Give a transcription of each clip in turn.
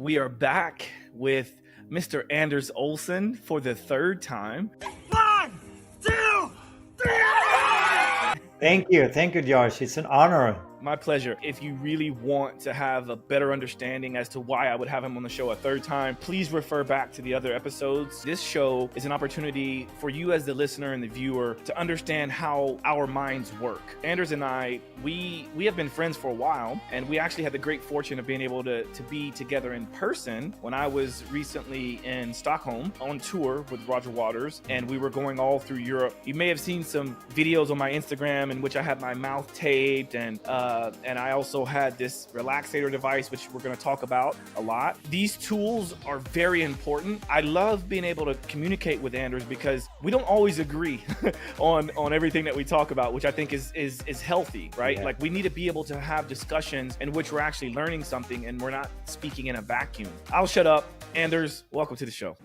We are back with Mr. Anders Olsen for the third time. 1, 2, 3. Thank you, Josh. It's an honor. My pleasure. If you really want to have a better understanding as to why I would have him on the show a third time, please refer back to the other episodes. This show is an opportunity for you as the listener and the viewer to understand how our minds work. Anders and I, we have been friends for a while, and we actually had the great fortune of being able to be together in person when I was recently in Stockholm on tour with Roger Waters, and we were going all through Europe. You may have seen some videos on my Instagram in which I had my mouth taped, and I also had this relaxator device, which we're going to talk about a lot. These tools are very important. I love being able to communicate with Anders because we don't always agree on everything that we talk about, which I think is healthy, right? Yeah. Like, we need to be able to have discussions in which we're actually learning something and we're not speaking in a vacuum. I'll shut up. Anders, welcome to the show.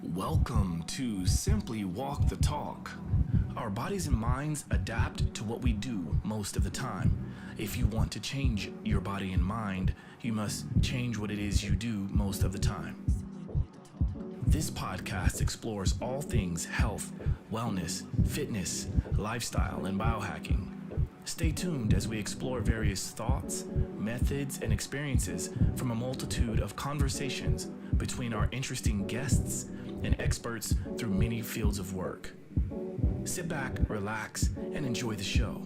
Welcome to Simply Walk the Talk. Our bodies and minds adapt to what we do most of the time. If you want to change your body and mind, you must change what it is you do most of the time. This podcast explores all things health, wellness, fitness, lifestyle, and biohacking. Stay tuned as we explore various thoughts, methods, and experiences from a multitude of conversations between our interesting guests and experts through many fields of work. Sit back, relax, and enjoy the show.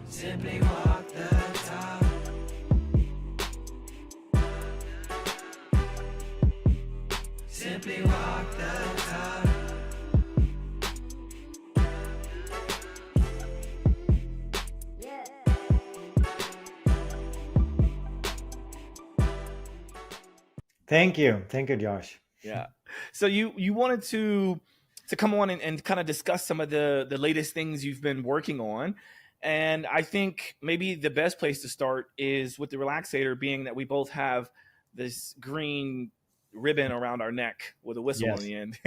Simply walk the talk. Simply walk the talk. Thank you, Josh. Yeah. So you wanted to come on and kind of discuss some of the latest things you've been working on. And I think maybe the best place to start is with the relaxator, being that we both have this green ribbon around our neck with a whistle on the end.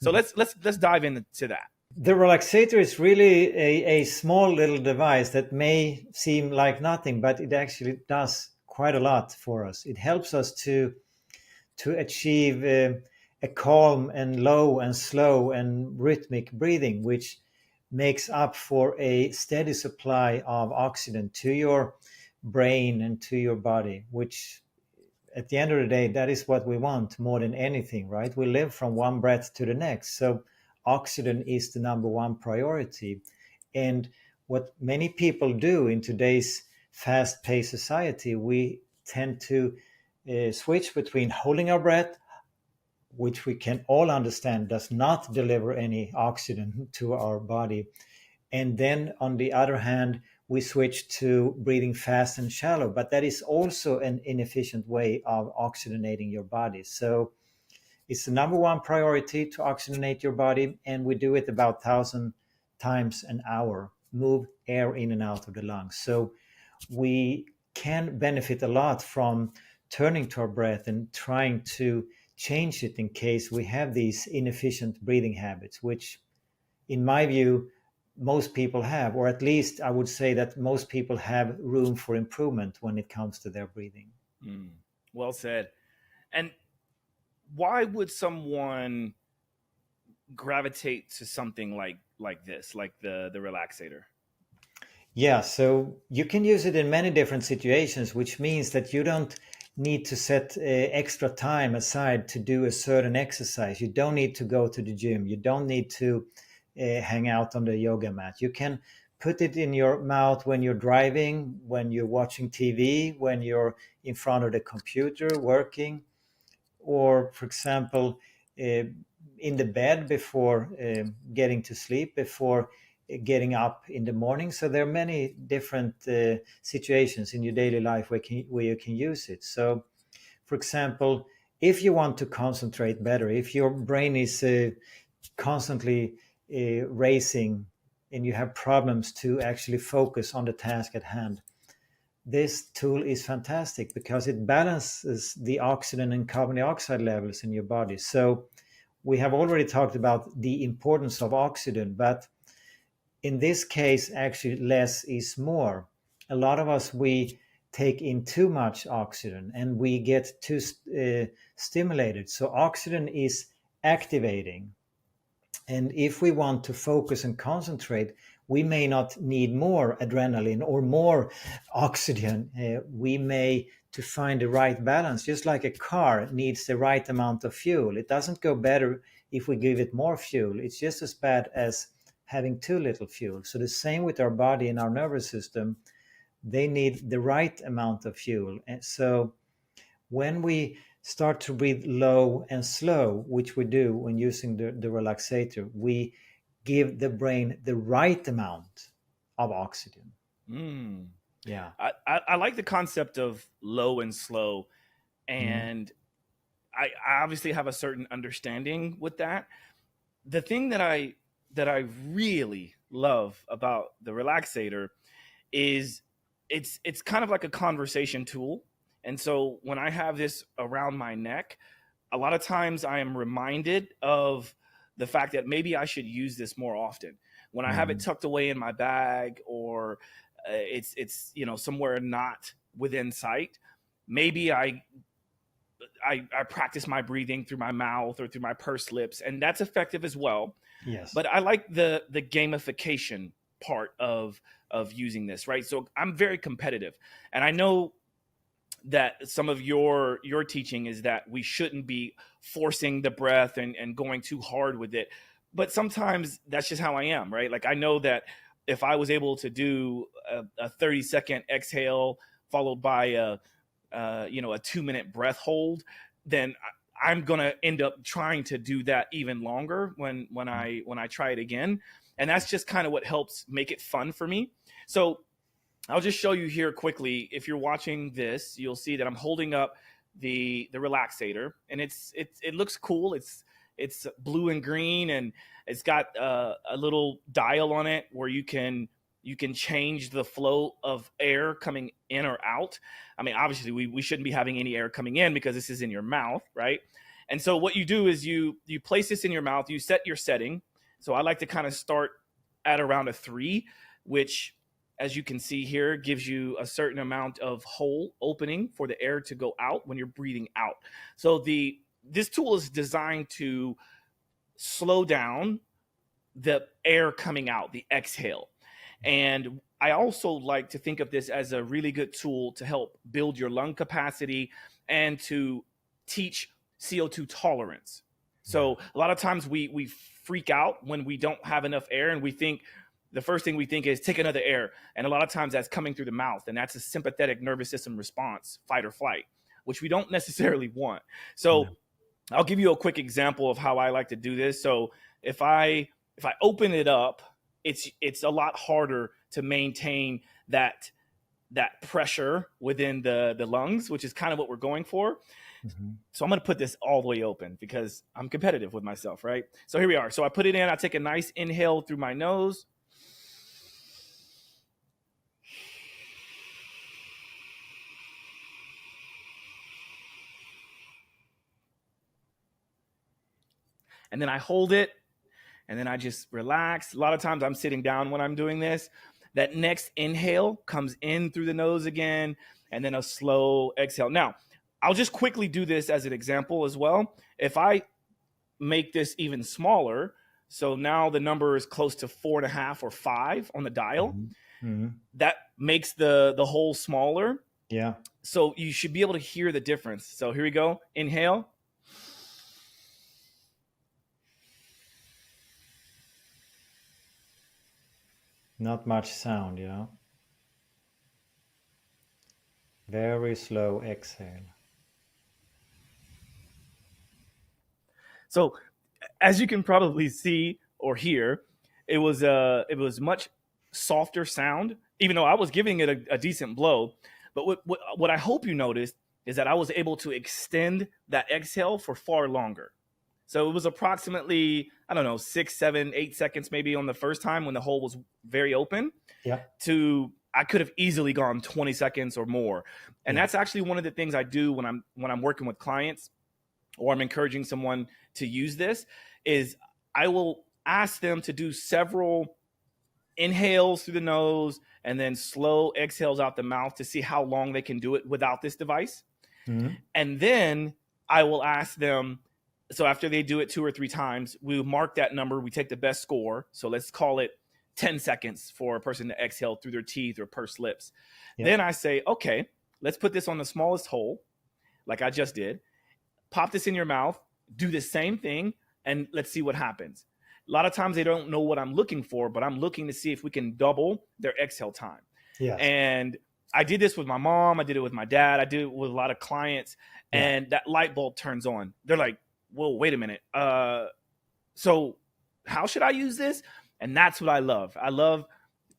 So let's dive into that. The relaxator is really a small little device that may seem like nothing, but it actually does quite a lot for us. It helps us to achieve a calm and low and slow and rhythmic breathing, which makes up for a steady supply of oxygen to your brain and to your body, which at the end of the day, that is what we want more than anything, right? We live from one breath to the next. So oxygen is the number one priority. And what many people do in today's fast-paced society, we tend to switch between holding our breath, which we can all understand does not deliver any oxygen to our body. And then on the other hand, we switch to breathing fast and shallow, but that is also an inefficient way of oxygenating your body. So it's the number one priority to oxygenate your body, and we do it about 1,000 times an hour, move air in and out of the lungs. So we can benefit a lot from turning to our breath and trying to change it in case we have these inefficient breathing habits, which in my view, most people have, or at least I would say that most people have room for improvement when it comes to their breathing. Well said. And why would someone gravitate to something like this, like the relaxator? Yeah, so you can use it in many different situations, which means that you don't need to set extra time aside to do a certain exercise. You don't need to go to the gym. You don't need to hang out on the yoga mat. You can put it in your mouth when you're driving, when you're watching TV, when you're in front of the computer working, or for example, in the bed before getting to sleep, before getting up in the morning. So there are many different situations in your daily life where you can use it. So, for example, if you want to concentrate better, if your brain is constantly racing and you have problems to actually focus on the task at hand, this tool is fantastic because it balances the oxygen and carbon dioxide levels in your body. So we have already talked about the importance of oxygen, but in this case, actually less is more. A lot of us, we take in too much oxygen and we get too stimulated. So oxygen is activating. And if we want to focus and concentrate, we may not need more adrenaline or more oxygen. We may, to find the right balance, just like a car needs the right amount of fuel. It doesn't go better if we give it more fuel. It's just as bad as having too little fuel. So the same with our body and our nervous system, they need the right amount of fuel. And so when we start to breathe low and slow, which we do when using the relaxator, we give the brain the right amount of oxygen. Mm. Yeah. I like the concept of low and slow, and I obviously have a certain understanding with that. The thing that I really love about the relaxator is it's kind of like a conversation tool. And so when I have this around my neck, a lot of times I am reminded of the fact that maybe I should use this more often. When I have it tucked away in my bag, or it's somewhere not within sight, maybe I practice my breathing through my mouth or through my pursed lips, and that's effective as well. Yes. But I like the gamification part of using this, right? So I'm very competitive, and I know that some of your teaching is that we shouldn't be forcing the breath and going too hard with it. But sometimes that's just how I am, right? Like I know that if I was able to do a 30-second exhale followed by a 2-minute breath hold, then I'm going to end up trying to do that even longer when I try it again. And that's just kind of what helps make it fun for me. So I'll just show you here quickly. If you're watching this, you'll see that I'm holding up the relaxator, and it looks cool. It's blue and green, and it's got a little dial on it where you can change the flow of air coming in or out. I mean, obviously we shouldn't be having any air coming in because this is in your mouth, right? And so what you do is you place this in your mouth, you set your setting. So I like to kind of start at around a 3, which, as you can see here, gives you a certain amount of hole opening for the air to go out when you're breathing out. So this tool is designed to slow down the air coming out, the exhale. And I also like to think of this as a really good tool to help build your lung capacity and to teach CO2 tolerance. So a lot of times we freak out when we don't have enough air, and we think the first thing we think is take another air. And a lot of times that's coming through the mouth, and that's a sympathetic nervous system response, fight or flight, which we don't necessarily want. So I'll give you a quick example of how I like to do this. So if I open it up, it's a lot harder to maintain that pressure within the lungs, which is kind of what we're going for. So I'm going to put this all the way open because I'm competitive with myself, right? So here we are. So I put it in. I take a nice inhale through my nose. And then I hold it, and then I just relax. A lot of times I'm sitting down when I'm doing this. That next inhale comes in through the nose again, and then a slow exhale. Now, I'll just quickly do this as an example as well. If I make this even smaller, so now the number is close to 4.5 or 5 on the dial, that makes the hole smaller. Yeah. So you should be able to hear the difference. So here we go. Inhale. Not much sound, Very slow exhale. So as you can probably see or hear, it was much softer sound, even though I was giving it a decent blow. But what I hope you noticed is that I was able to extend that exhale for far longer. So it was approximately, 6, 7, 8 seconds maybe on the first time when the hole was very open. Yeah. I could have easily gone 20 seconds or more. And that's actually one of the things I do when I'm working with clients, or I'm encouraging someone to use this, is I will ask them to do several inhales through the nose and then slow exhales out the mouth to see how long they can do it without this device. Mhm. And then I will ask them, so after they do it 2 or 3 times, we mark that number. We take the best score. So let's call it 10 seconds for a person to exhale through their teeth or pursed lips. Yeah. Then I say, okay, let's put this on the smallest hole, like I just did. Pop this in your mouth, do the same thing, and let's see what happens. A lot of times they don't know what I'm looking for, but I'm looking to see if we can double their exhale time. Yeah. And I did this with my mom. I did it with my dad. I did it with a lot of clients. Yeah. And that light bulb turns on. They're like, whoa, wait a minute. So how should I use this? And that's what I love. I love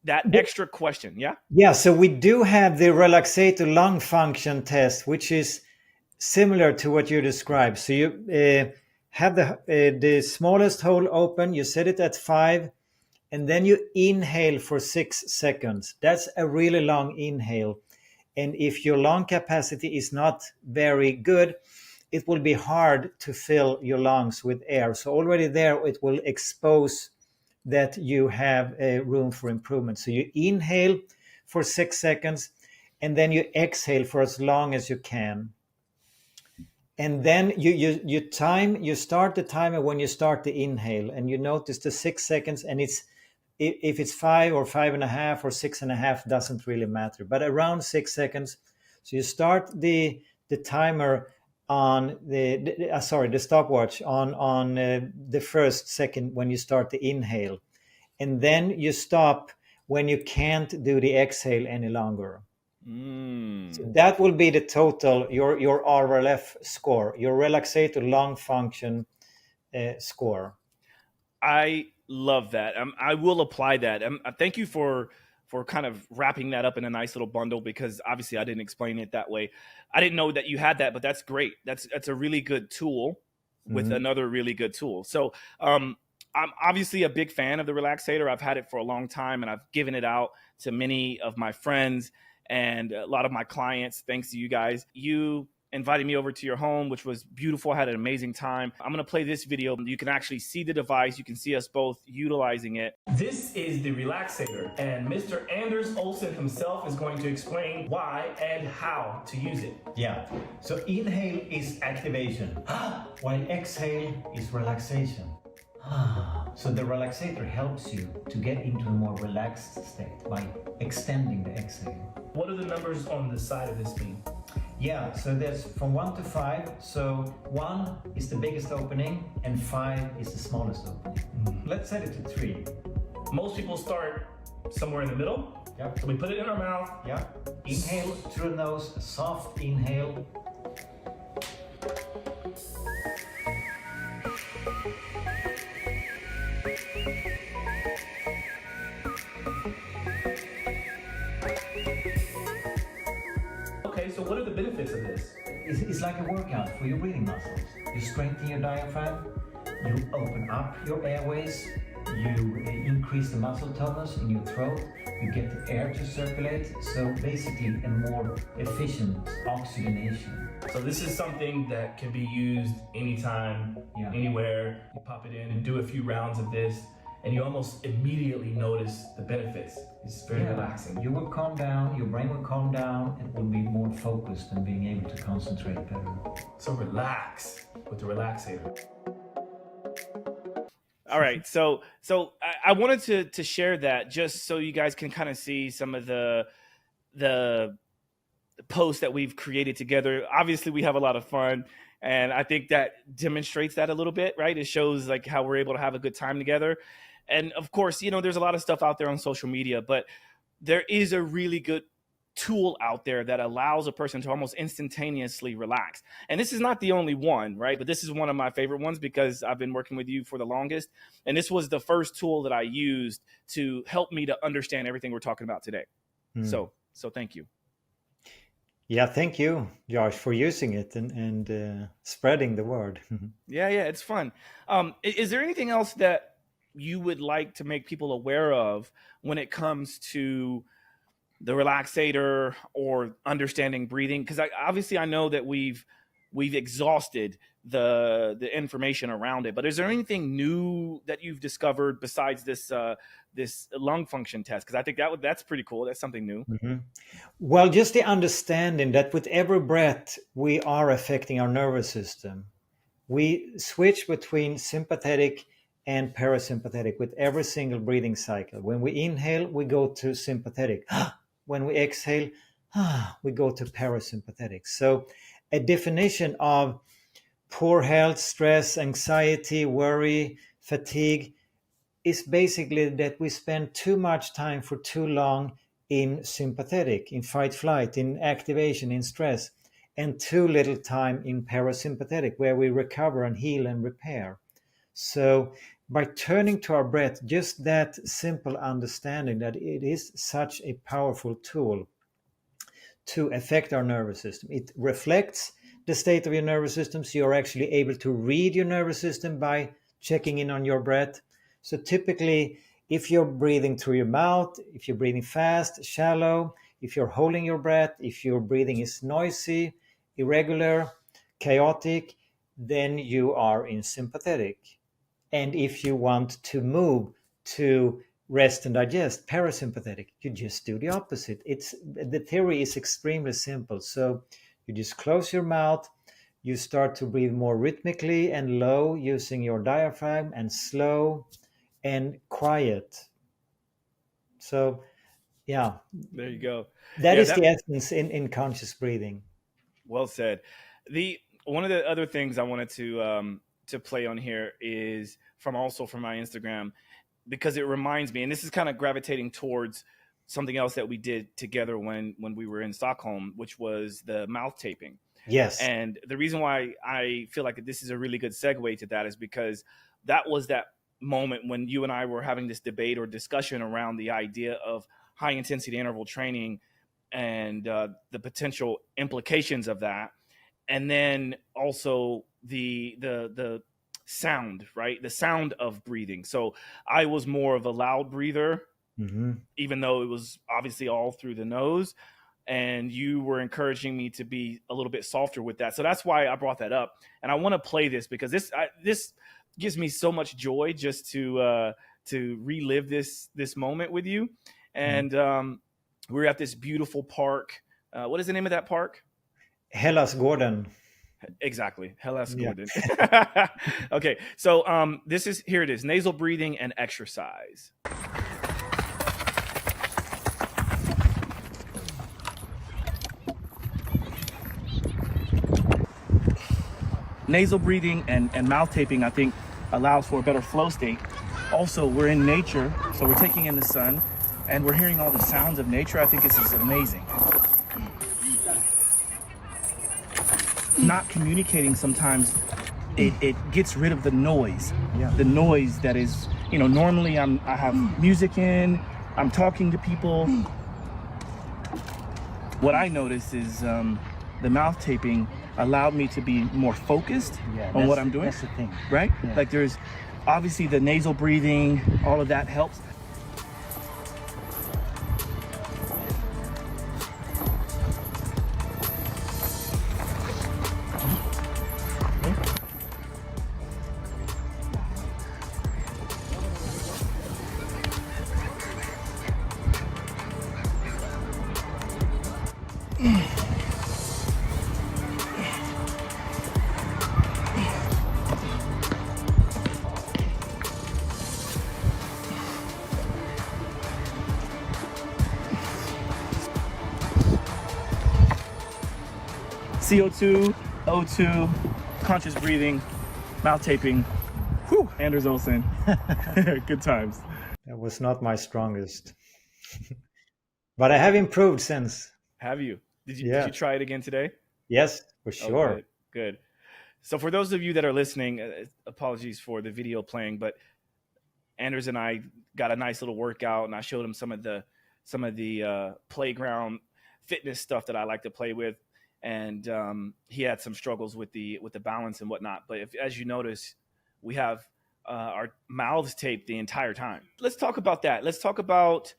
that extra question. Yeah. Yeah, so we do have the Relaxator lung function test, which is similar to what you described. So you have the smallest hole open, you set it at 5, and then you inhale for 6 seconds. That's a really long inhale. And if your lung capacity is not very good, it will be hard to fill your lungs with air. So already there, it will expose that you have room for improvement. So you inhale for 6 seconds, and then you exhale for as long as you can. And then you start the timer when you start the inhale, and you notice the 6 seconds, and if it's 5 or 5.5 or 6.5, doesn't really matter, but around 6 seconds. So you start the timer on the stopwatch on the first second when you start the inhale, and then you stop when you can't do the exhale any longer. So that will be the total, your RLF score, your Relaxator lung function score. I love that. I will apply that. Thank you for kind of wrapping that up in a nice little bundle, because obviously I didn't explain it that way. I didn't know that you had that, but that's great. That's a really good tool with another really good tool. So I'm obviously a big fan of the Relaxator. I've had it for a long time, and I've given it out to many of my friends and a lot of my clients, thanks to you guys. You invited me over to your home, which was beautiful. I had an amazing time. I'm going to play this video. You can actually see the device. You can see us both utilizing it. This is the Relaxator, and Mr. Anders Olsen himself is going to explain why and how to use it. Yeah. So inhale is activation, while exhale is relaxation. So the Relaxator helps you to get into a more relaxed state by extending the exhale. What are the numbers on the side of this thing? Yeah, so there's from 1 to 5. So 1 is the biggest opening and 5 is the smallest opening. Let's set it to 3. Most people start somewhere in the middle. Yep. So we put it in our mouth. Yeah. Inhale through the nose, a soft inhale. Okay, so what are the benefits of this? It's like a workout for your breathing muscles. You strengthen your diaphragm, you open up your airways, you increase the muscle tonus in your throat, you get the air to circulate, so basically a more efficient oxygenation. So this is something that can be used anytime, Yeah. anywhere. You pop it in and do a few rounds of this, and you almost immediately notice the benefits. It's very relaxing. You will calm down, your brain will calm down, it will be more focused and being able to concentrate better. So relax with the Relaxator. All right, so I wanted to share that just so you guys can kind of see some of the posts that we've created together. Obviously, we have a lot of fun, and I think that demonstrates that a little bit, right? It shows like how we're able to have a good time together. And of course, there's a lot of stuff out there on social media, but there is a really good tool out there that allows a person to almost instantaneously relax. And this is not the only one, right? But this is one of my favorite ones because I've been working with you for the longest. And this was the first tool that I used to help me to understand everything we're talking about today. So thank you. Yeah, thank you, Josh, for using it and spreading the word. Yeah, it's fun. Is there anything else that you would like to make people aware of when it comes to the Relaxator or understanding breathing? Because obviously I know that we've we've exhausted the information around it. But is there anything new that you've discovered besides this this lung function test? Because I think that's pretty cool. That's something new. Mhm. Well, just the understanding that with every breath, we are affecting our nervous system. We switch between sympathetic and parasympathetic with every single breathing cycle. When we inhale, we go to sympathetic. When we exhale, we go to parasympathetic. So, a definition of poor health, stress, anxiety, worry, fatigue is basically that we spend too much time for too long in sympathetic, in fight flight, in activation, in stress, and too little time in parasympathetic, where we recover and heal and repair. So, by turning to our breath, just that simple understanding that it is such a powerful tool to affect our nervous system. It reflects the state of your nervous system, so you're actually able to read your nervous system by checking in on your breath. So typically, if you're breathing through your mouth, if you're breathing fast, shallow, if you're holding your breath, if your breathing is noisy, irregular, chaotic, then you are in sympathetic. And if you want to move to rest and digest, parasympathetic, you just do the opposite. The theory is extremely simple. So you just close your mouth, you start to breathe more rhythmically and low using your diaphragm, and slow and quiet. So yeah, There you go. that Yeah, is the essence in conscious breathing. well said. The one of the other things I wanted to play on here is from my Instagram, because it reminds me, and this is kind of gravitating towards something else that we did together when we were in Stockholm, which was the mouth taping. Yes. And the reason why I feel like this is a really good segue to that is because that was that moment when you and I were having this debate or discussion around the idea of high intensity interval training and the potential implications of that. And then also the sound, right? The sound of breathing. So I was more of a loud breather, even though it was obviously all through the nose. And you were encouraging me to be a little bit softer with that. So that's why I brought that up. And I want to play this because this gives me so much joy just to relive this moment with you. And we're at this beautiful park. What is the name of that park? Hellasgården. Exactly. Hellas Yeah. Gordon. Okay. So here it is. Nasal breathing and exercise. Nasal breathing and mouth taping, I think, allows for a better flow state. Also, we're in nature, so we're taking in the sun, and we're hearing all the sounds of nature. I think this is amazing. Not communicating sometimes, it gets rid of the noise. Yeah. The noise that is, normally I have music in, I'm talking to people. What I noticed is the mouth taping allowed me to be more focused on what I'm doing. That's the thing. Right? Yeah. Like there's obviously the nasal breathing, all of that helps. CO2, O2, conscious breathing, mouth taping. Whew, Anders Olsen. Good times. That was not my strongest. But I have improved since. Have you? Did Yeah. you try it again today? Yes, for Oh, sure. good, good. So for those of you that are listening, apologies for the video playing, but Anders and I got a nice little workout, and I showed him some of the playground fitness stuff that I like to play with, and he had some struggles with the balance and whatnot. But as you notice, we have our mouths taped the entire time. Let's talk about that. Let's talk about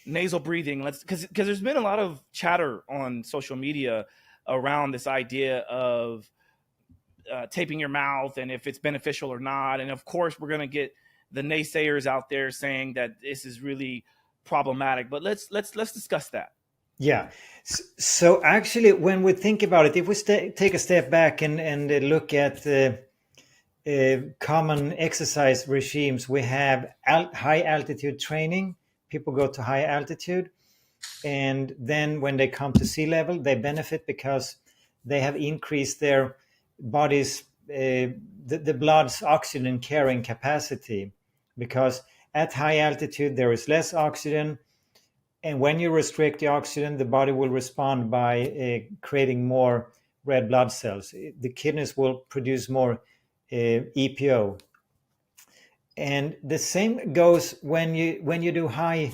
nasal breathing. Because there's been a lot of chatter on social media around this idea of taping your mouth and if it's beneficial or not. And of course, we're going to get the naysayers out there saying that this is really problematic. But let's discuss that. Yeah. So actually, when we think about it, if we take a step back and look at common exercise regimes, we have high altitude training. People go to high altitude, and then when they come to sea level, they benefit because they have increased their body's the blood's oxygen carrying capacity, because at high altitude there is less oxygen, and when you restrict the oxygen, the body will respond by creating more red blood cells. The kidneys will produce more EPO, and the same goes when you do high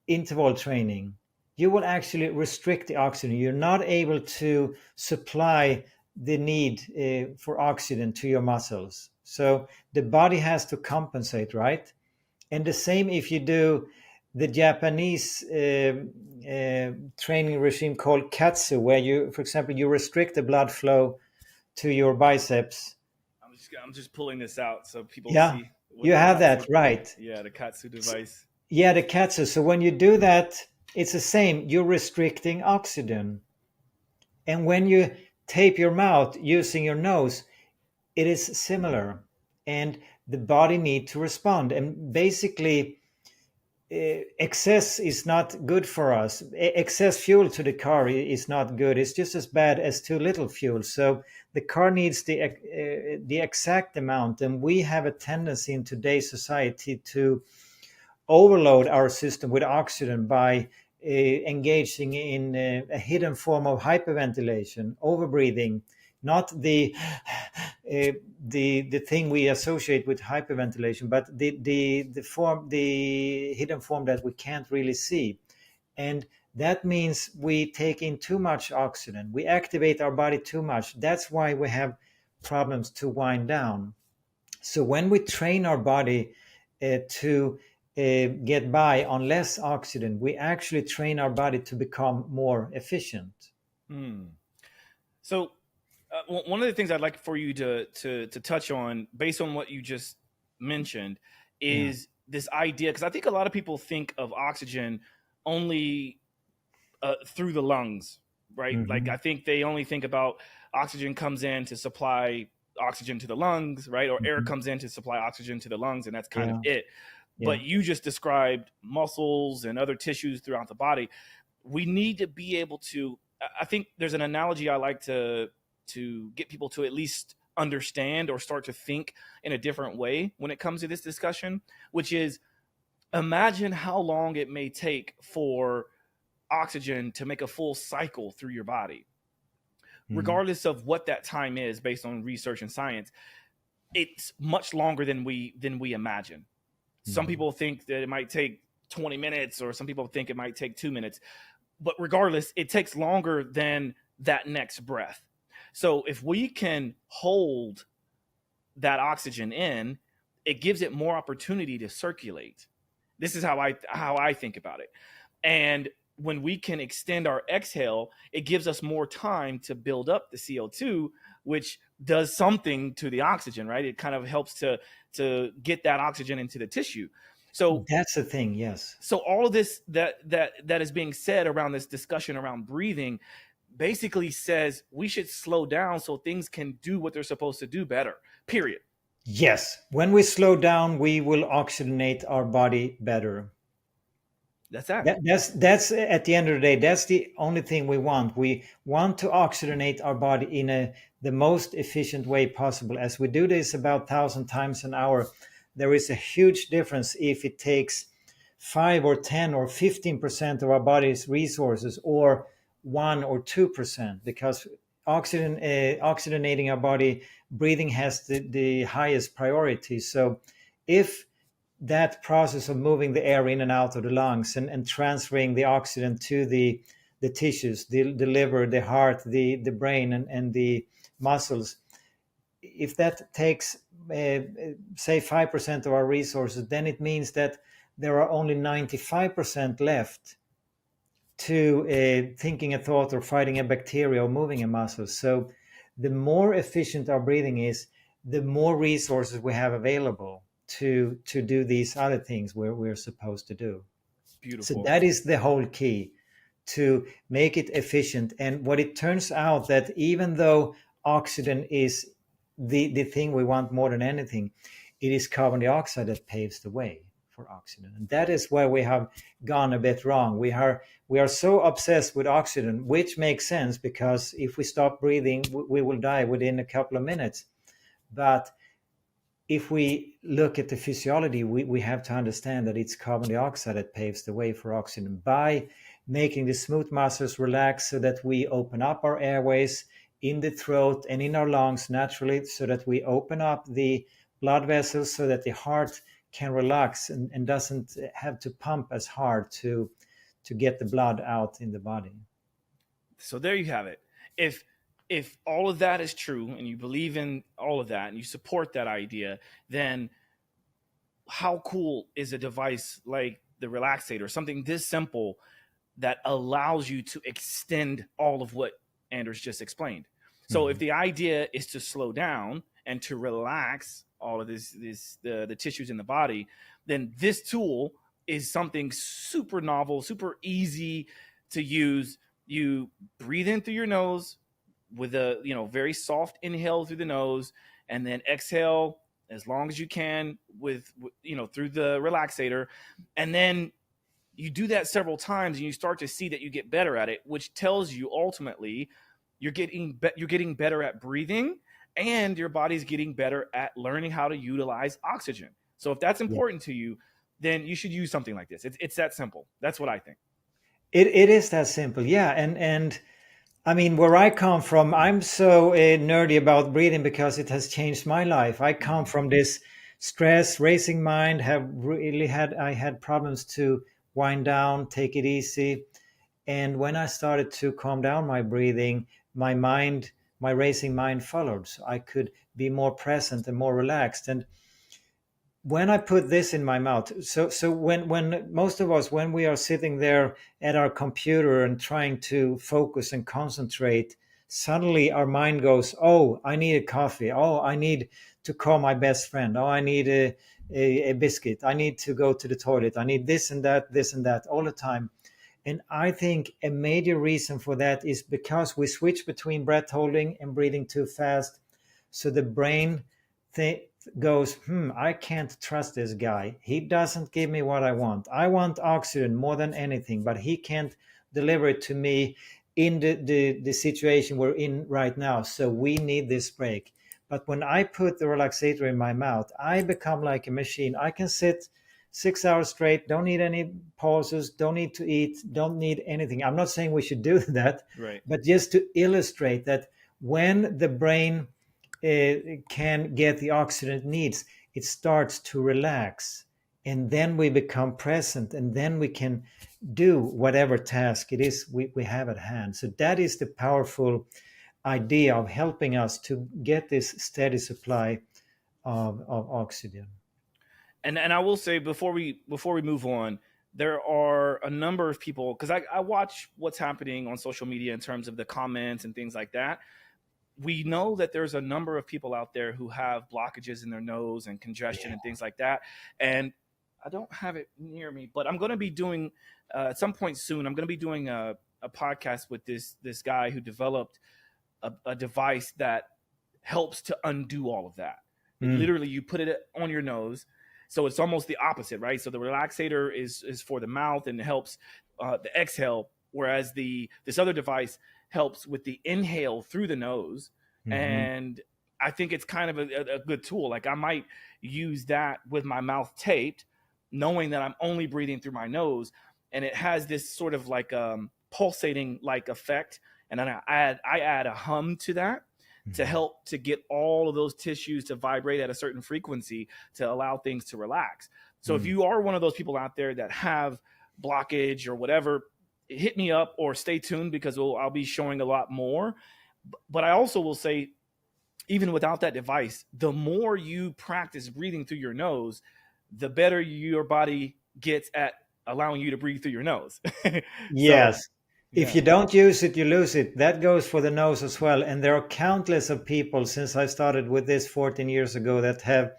interval training. You will actually restrict the oxygen. You're not able to supply the need for oxygen to your muscles. So the body has to compensate, right? And the same if you do the Japanese training regime called Katsu, where you, for example, you restrict the blood flow to your biceps. I'm just pulling this out so people Yeah, see. you have that, right? Yeah, the Katsu device. Yeah, the Katsu. So when you do that, it's the same. You're restricting oxygen. And when you tape your mouth using your nose, it is similar. And the body needs to respond. And basically, excess is not good for us. Excess fuel to the car is not good. It's just as bad as too little fuel. So the car needs the exact amount. And we have a tendency in today's society to overload our system with oxygen by engaging in a hidden form of hyperventilation, overbreathing, not the thing we associate with hyperventilation, but the hidden form that we can't really see. And that means we take in too much oxygen. We activate our body too much. That's why we have problems to wind down. So when we train our body to get by on less oxygen, we actually train our body to become more efficient. So one of the things I'd like for you to touch on, based on what you just mentioned, is this idea, because I think a lot of people think of oxygen only through the lungs, right? Mm-hmm. Like I think they only think about oxygen comes in to supply oxygen to the lungs, right? Or air comes in to supply oxygen to the lungs, and that's kind of it. Yeah. But you just described muscles and other tissues throughout the body. We need to be able to, I think there's an analogy I like to get people to at least understand or start to think in a different way when it comes to this discussion, which is imagine how long it may take for oxygen to make a full cycle through your body. Regardless of what that time is based on research and science, it's much longer than we imagine. Some people think that it might take 20 minutes, or some people think it might take 2 minutes. But regardless, it takes longer than that next breath. So if we can hold that oxygen in, it gives it more opportunity to circulate. This is how I think about it. And when we can extend our exhale, it gives us more time to build up the CO2, which does something to the oxygen, right? It kind of helps to get that oxygen into the tissue. So that's the thing, yes. So all of this that is being said around this discussion around breathing basically says we should slow down so things can do what they're supposed to do better, period. Yes. When we slow down, we will oxygenate our body better. That's that. That's at the end of the day, that's the only thing we want. We want to oxygenate our body in the most efficient way possible. As we do this about 1,000 times an hour, there is a huge difference if it takes 5 or 10 or 15% of our body's resources, or 1 or 2%, because oxygenating our body, breathing has the highest priority. So if that process of moving the air in and out of the lungs and transferring the oxygen to the tissues, the liver, the heart, the brain, and the muscles, if that takes, say, 5% of our resources, then it means that there are only 95% left to thinking a thought or fighting a bacteria or moving a muscle. So the more efficient our breathing is, the more resources we have available to do these other things we're supposed to do. So Beautiful. that is the whole key, to make it efficient. And what it turns out, that even though oxygen is the thing we want more than anything, it is carbon dioxide that paves the way for oxygen. And that is where we have gone a bit wrong. We are so obsessed with oxygen, which makes sense, because if we stop breathing, we will die within a couple of minutes. But if we look at the physiology, we have to understand that it's carbon dioxide that paves the way for oxygen by making the smooth muscles relax, so that we open up our airways in the throat and in our lungs naturally, so that we open up the blood vessels, so that the heart can relax and doesn't have to pump as hard to get the blood out in the body. So there you have it. If all of that is true and you believe in all of that and you support that idea, then how cool is a device like the Relaxator, something this simple that allows you to extend all of what Anders just explained? So if the idea is to slow down and to relax all of the tissues in the body, then this tool is something super novel, super easy to use. You breathe in through your nose with a very soft inhale through the nose, and then exhale as long as you can with through the Relaxator, and then you do that several times and you start to see that you get better at it, which tells you ultimately you're getting better at breathing, and your body's getting better at learning how to utilize oxygen. So if that's important to you, then you should use something like this. It's that simple. That's what I think. It is that simple, yeah. And I mean, where I come from, I'm so nerdy about breathing because it has changed my life. I come from this stress, racing mind. I had problems to wind down, take it easy. And when I started to calm down my breathing, my racing mind followed. So I could be more present and more relaxed. And when I put this in my mouth, so when most of us, when we are sitting there at our computer and trying to focus and concentrate, suddenly our mind goes, oh, I need a coffee. Oh, I need to call my best friend. Oh, I need a biscuit. I need to go to the toilet. I need this and that all the time. And I think a major reason for that is because we switch between breath holding and breathing too fast. So the brain goes, I can't trust this guy. He doesn't give me what I want. I want oxygen more than anything, but he can't deliver it to me in the situation we're in right now. So we need this break. But when I put the Relaxator in my mouth, I become like a machine. I can sit 6 hours straight, don't need any pauses, don't need to eat, don't need anything. I'm not saying we should do that, Right. but just to illustrate that when the brain can get the oxygen it needs, it starts to relax, and then we become present, and then we can do whatever task it is we have at hand. So that is the powerful idea of helping us to get this steady supply of oxygen. And I will say before we move on, there are a number of people, because I watch what's happening on social media in terms of the comments and things like that. We know that there's a number of people out there who have blockages in their nose and congestion and things like that. And I don't have it near me, but I'm going to be doing at some point soon, I'm going to be doing a podcast with this guy who developed a device that helps to undo all of that. Literally, you put it on your nose. So it's almost the opposite, right? So the Relaxator is for the mouth and helps the exhale, whereas this other device helps with the inhale through the nose. And I think it's kind of a good tool. Like I might use that with my mouth taped, knowing that I'm only breathing through my nose, and it has this sort of like pulsating like effect. And then I add a hum to that to help to get all of those tissues to vibrate at a certain frequency to allow things to relax. So if you are one of those people out there that have blockage or whatever, hit me up or stay tuned, because I'll be showing a lot more. But I also will say, even without that device, the more you practice breathing through your nose, the better your body gets at allowing you to breathe through your nose. Yes. If you don't use it, you lose it. That goes for the nose as well. And there are countless of people since I started with this 14 years ago that have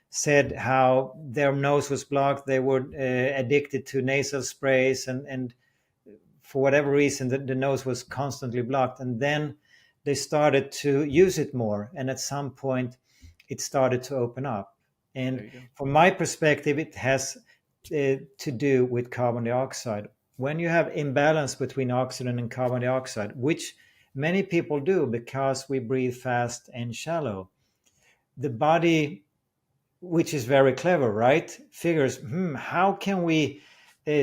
said how their nose was blocked. They were addicted to nasal sprays, and for whatever reason, the nose was constantly blocked. And then they started to use it more. And at some point, it started to open up. And from my perspective, it has to do with carbon dioxide. When you have imbalance between oxygen and carbon dioxide, which many people do because we breathe fast and shallow, the body, which is very clever, right, figures, how can we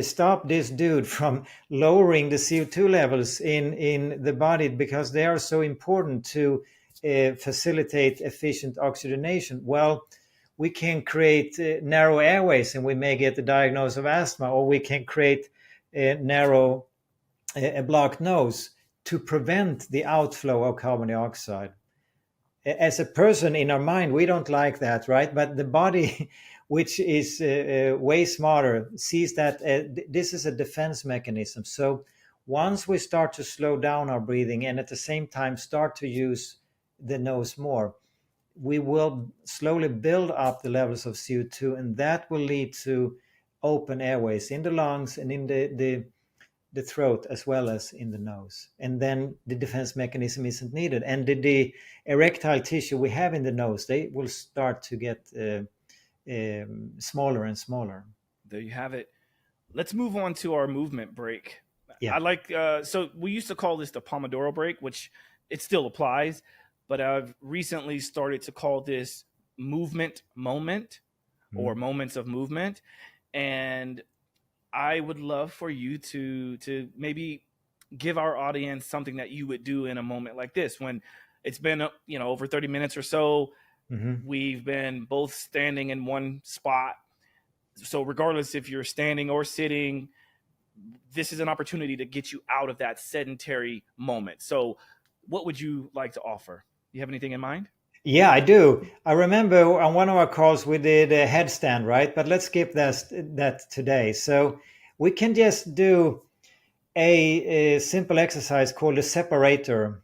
stop this dude from lowering the CO2 levels in the body, because they are so important to facilitate efficient oxygenation? Well, we can create narrow airways and we may get the diagnosis of asthma, or we can create a blocked nose to prevent the outflow of carbon dioxide. As a person, in our mind, we don't like that, right? But the body, which is way smarter, sees that this is a defense mechanism. So once we start to slow down our breathing and at the same time start to use the nose more, we will slowly build up the levels of CO2, and that will lead to open airways in the lungs and in the throat as well as in the nose. And then the defense mechanism isn't needed. And the erectile tissue we have in the nose, they will start to get smaller and smaller. There you have it. Let's move on to our movement break. Yeah. I like, so we used to call this the Pomodoro break, which it still applies, but I've recently started to call this movement moment or moments of movement. And I would love for you to maybe give our audience something that you would do in a moment like this, when it's been, over 30 minutes or so. We've been both standing in one spot. So regardless if you're standing or sitting, this is an opportunity to get you out of that sedentary moment. So what would you like to offer? You have anything in mind? Yeah, I do. I remember on one of our calls we did a headstand, right? But let's skip that today. So we can just do a simple exercise called a separator.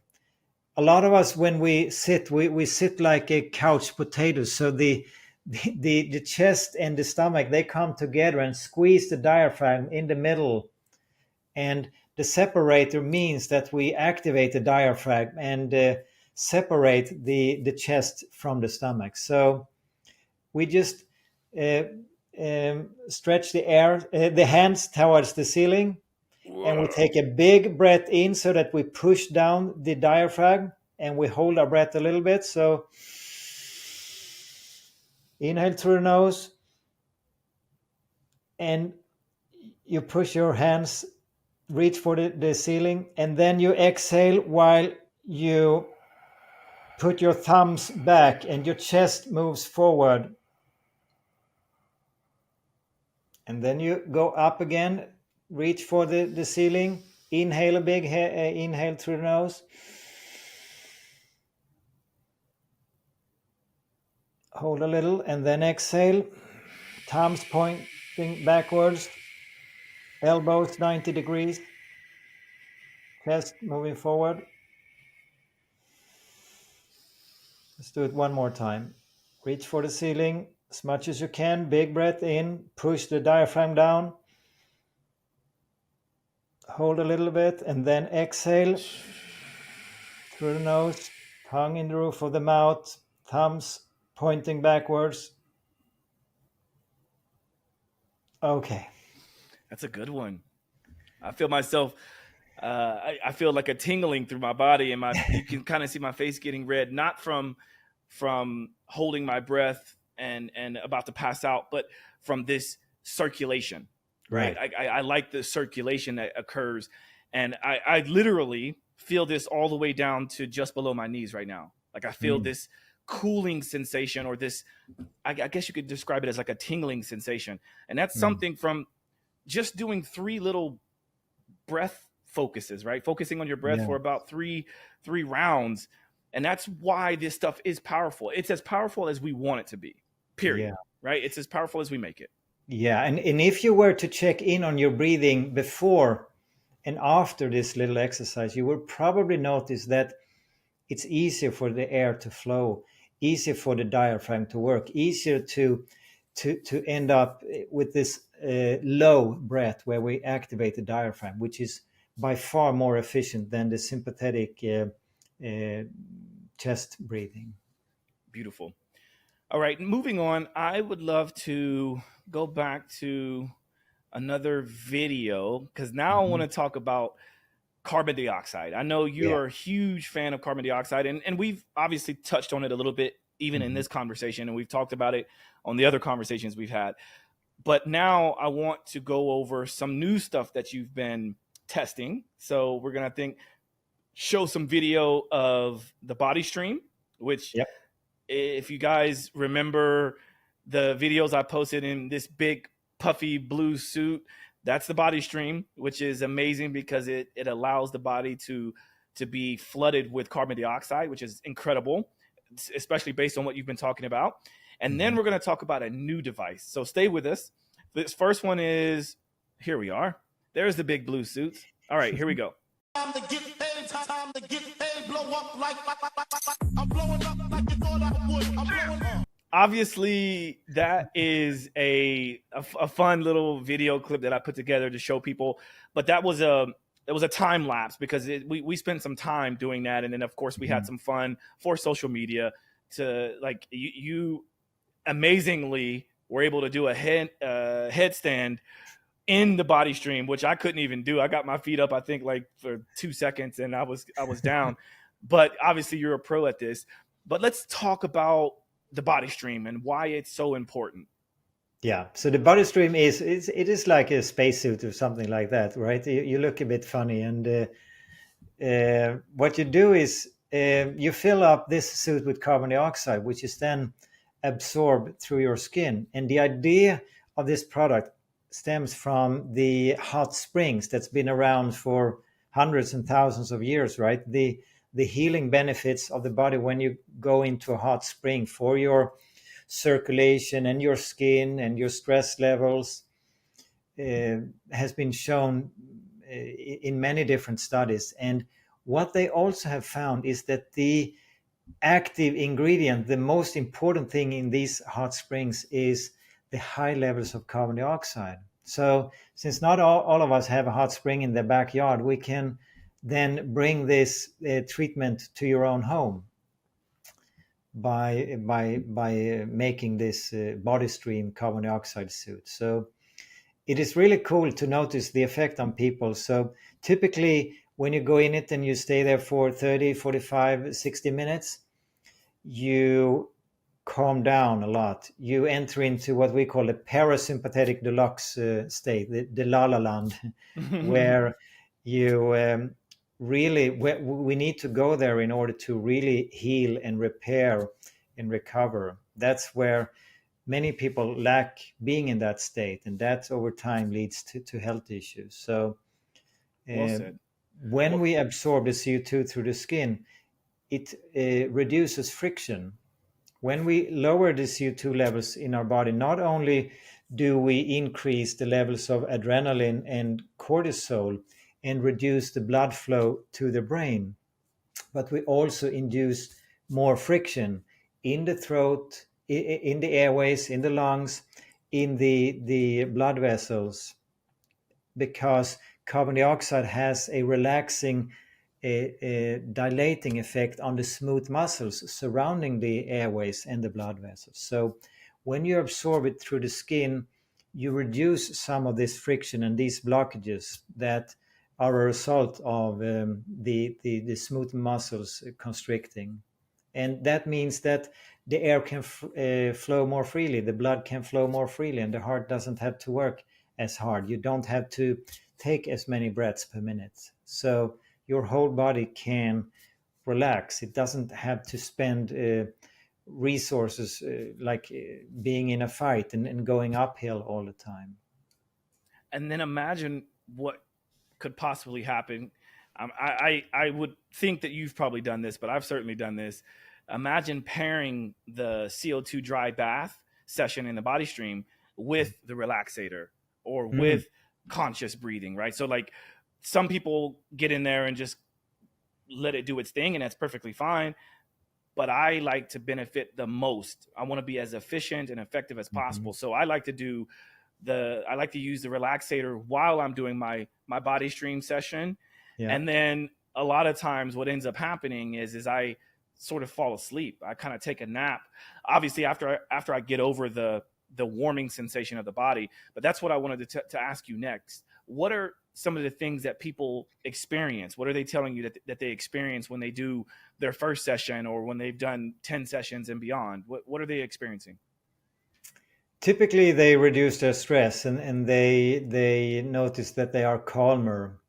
A lot of us, when we sit, we sit like a couch potato. So the chest and the stomach, they come together and squeeze the diaphragm in the middle. And the separator means that we activate the diaphragm and separate the chest from the stomach. So we just stretch the hands towards the ceiling. Whoa. And we take a big breath in so that we push down the diaphragm, and we hold our breath a little bit. So inhale through the nose, and you push your hands, reach for the ceiling, and then you exhale while you put your thumbs back and your chest moves forward. And then you go up again, reach for the ceiling, inhale a big inhale through the nose. Hold a little and then exhale. Thumbs pointing backwards, elbows 90 degrees, chest moving forward. Let's do it one more time. Reach for the ceiling as much as you can. Big breath in. Push the diaphragm down. Hold a little bit and then exhale through the nose. Tongue in the roof of the mouth. Thumbs pointing backwards. Okay. That's a good one. I feel myself... I feel like a tingling through my body, and you can kind of see my face getting red, not from holding my breath and about to pass out, but from this circulation. Right. I like the circulation that occurs, and I literally feel this all the way down to just below my knees right now. Like I feel this cooling sensation, or this, I guess you could describe it as like a tingling sensation. And that's something from just doing 3 little breath focuses, right? Focusing on your breath for about three rounds. And that's why this stuff is powerful. It's as powerful as we want it to be, period. Right? It's as powerful as we make it. Yeah. And if you were to check in on your breathing before And after this little exercise, you will probably notice that it's easier for the air to flow, easier for the diaphragm to work, easier to end up with this low breath where we activate the diaphragm, which is by far more efficient than the sympathetic chest breathing. Beautiful. All right, moving on. I would love to go back to another video because now I want to talk about carbon dioxide. I know you're a huge fan of carbon dioxide, and we've obviously touched on it a little bit even in this conversation, and we've talked about it on the other conversations we've had. But now I want to go over some new stuff that you've been testing. So we're going to show some video of the Body Stream, which if you guys remember the videos I posted in this big puffy blue suit, that's the Body Stream, which is amazing because it allows the body to be flooded with carbon dioxide, which is incredible, especially based on what you've been talking about. And then we're going to talk about a new device. So stay with us. This first one is, here we are. There's the big blue suits. All right, here we go. Time to get paid, blow up like I'm blowing up like you thought I would. I'm blowing up. Obviously, that is a fun little video clip that I put together to show people. But that was a time lapse because we spent some time doing that, and then of course we had some fun for social media. To like you amazingly were able to do a headstand in the Body Stream, which I couldn't even do. I got my feet up, I think, like for 2 seconds, and I was down. But obviously, you're a pro at this. But let's talk about the Body Stream and why it's so important. Yeah, so the Body Stream is like a spacesuit or something like that, right? You look a bit funny, and what you do is you fill up this suit with carbon dioxide, which is then absorbed through your skin. And the idea of this product stems from the hot springs that's been around for hundreds and thousands of years, right? The healing benefits of the body when you go into a hot spring for your circulation and your skin and your stress levels has been shown in many different studies. And what they also have found is that the active ingredient, the most important thing in these hot springs, is the high levels of carbon dioxide. So since not all of us have a hot spring in their backyard, we can then bring this treatment to your own home by making this Body Stream carbon dioxide suit. So it is really cool to notice the effect on people. So typically when you go in it and you stay there for 30, 45, 60 minutes, you calm down a lot. You enter into what we call a parasympathetic deluxe state, the la la land, where you we need to go there in order to really heal and repair and recover. That's where many people lack being in that state, and that over time leads to health issues. So when we absorb the CO2 through the skin, it reduces friction. When we lower the CO2 levels in our body, not only do we increase the levels of adrenaline and cortisol and reduce the blood flow to the brain, but we also induce more friction in the throat, in the airways, in the lungs, in the blood vessels, because carbon dioxide has a relaxing, dilating effect on the smooth muscles surrounding the airways and the blood vessels. So when you absorb it through the skin, you reduce some of this friction and these blockages that are a result of the smooth muscles constricting. And that means that the air can flow more freely, the blood can flow more freely, and the heart doesn't have to work as hard. You don't have to take as many breaths per minute. So your whole body can relax. It doesn't have to spend resources like being in a fight and going uphill all the time. And then imagine what could possibly happen. I would think that you've probably done this, but I've certainly done this. Imagine pairing the CO2 dry bath session in the Body Stream with the relaxator or with conscious breathing, right? So like some people get in there and just let it do its thing, and that's perfectly fine. But I like to benefit the most. I want to be as efficient and effective as possible. So I like to use the relaxator while I'm doing my body stream session. Yeah. And then a lot of times what ends up happening is I sort of fall asleep. I kind of take a nap, obviously after I get over the warming sensation of the body. But that's what I wanted to ask you next. What are some of the things that people experience? What are they telling you that they experience when they do their first session or when they've done 10 sessions and beyond? What are they experiencing? Typically, they reduce their stress and they notice that they are calmer.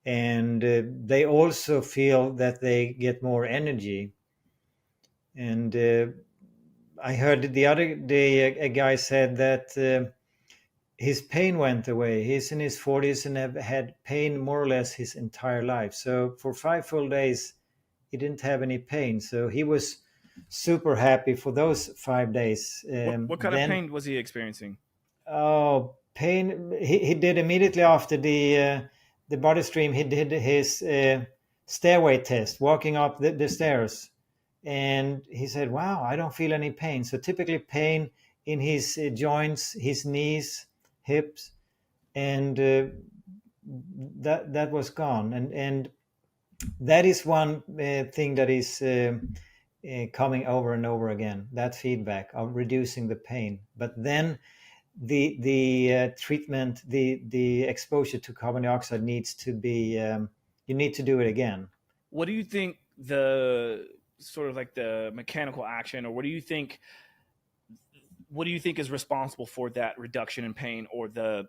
And they also feel that they get more energy. And I heard the other day a guy said that his pain went away. He's in his 40s and have had pain more or less his entire life. So for 5 full days, he didn't have any pain. So he was super happy for those 5 days. What kind of pain was he experiencing? Oh, pain. He did immediately after the body stream. He did his stairway test, walking up the stairs. And he said, wow, I don't feel any pain. So typically pain in his joints, his knees, hips, and that was gone. And that is one thing that is coming over and over again, that feedback of reducing the pain. But then the treatment, the exposure to carbon dioxide needs to be, you need to do it again. What do you think the sort of like the mechanical action, or what do you think is responsible for that reduction in pain, or the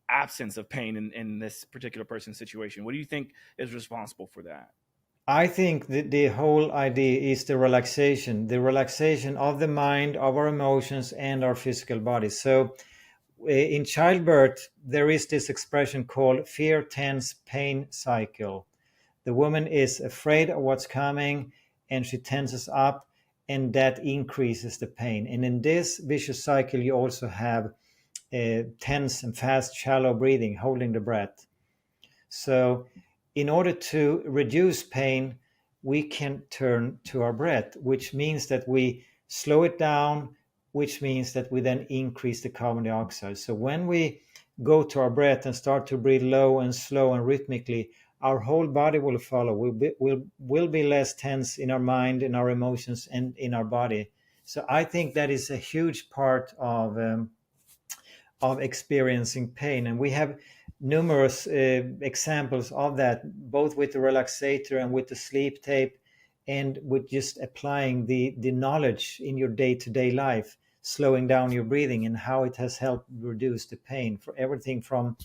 absence of pain in this particular person's situation? What do you think is responsible for that? I think the whole idea is the relaxation of the mind, of our emotions, and our physical body. So in childbirth, there is this expression called fear, tense, pain cycle. The woman is afraid of what's coming and she tenses up, and that increases the pain. And in this vicious cycle, you also have tense and fast, shallow breathing, holding the breath. So in order to reduce pain, we can turn to our breath, which means that we slow it down, which means that we then increase the carbon dioxide. So when we go to our breath and start to breathe low and slow and rhythmically, our whole body will follow. We'll be less tense in our mind, in our emotions, and in our body. So I think that is a huge part of experiencing pain. And we have numerous examples of that, both with the relaxator and with the sleep tape, and with just applying the knowledge in your day-to-day life, slowing down your breathing, and how it has helped reduce the pain, for everything from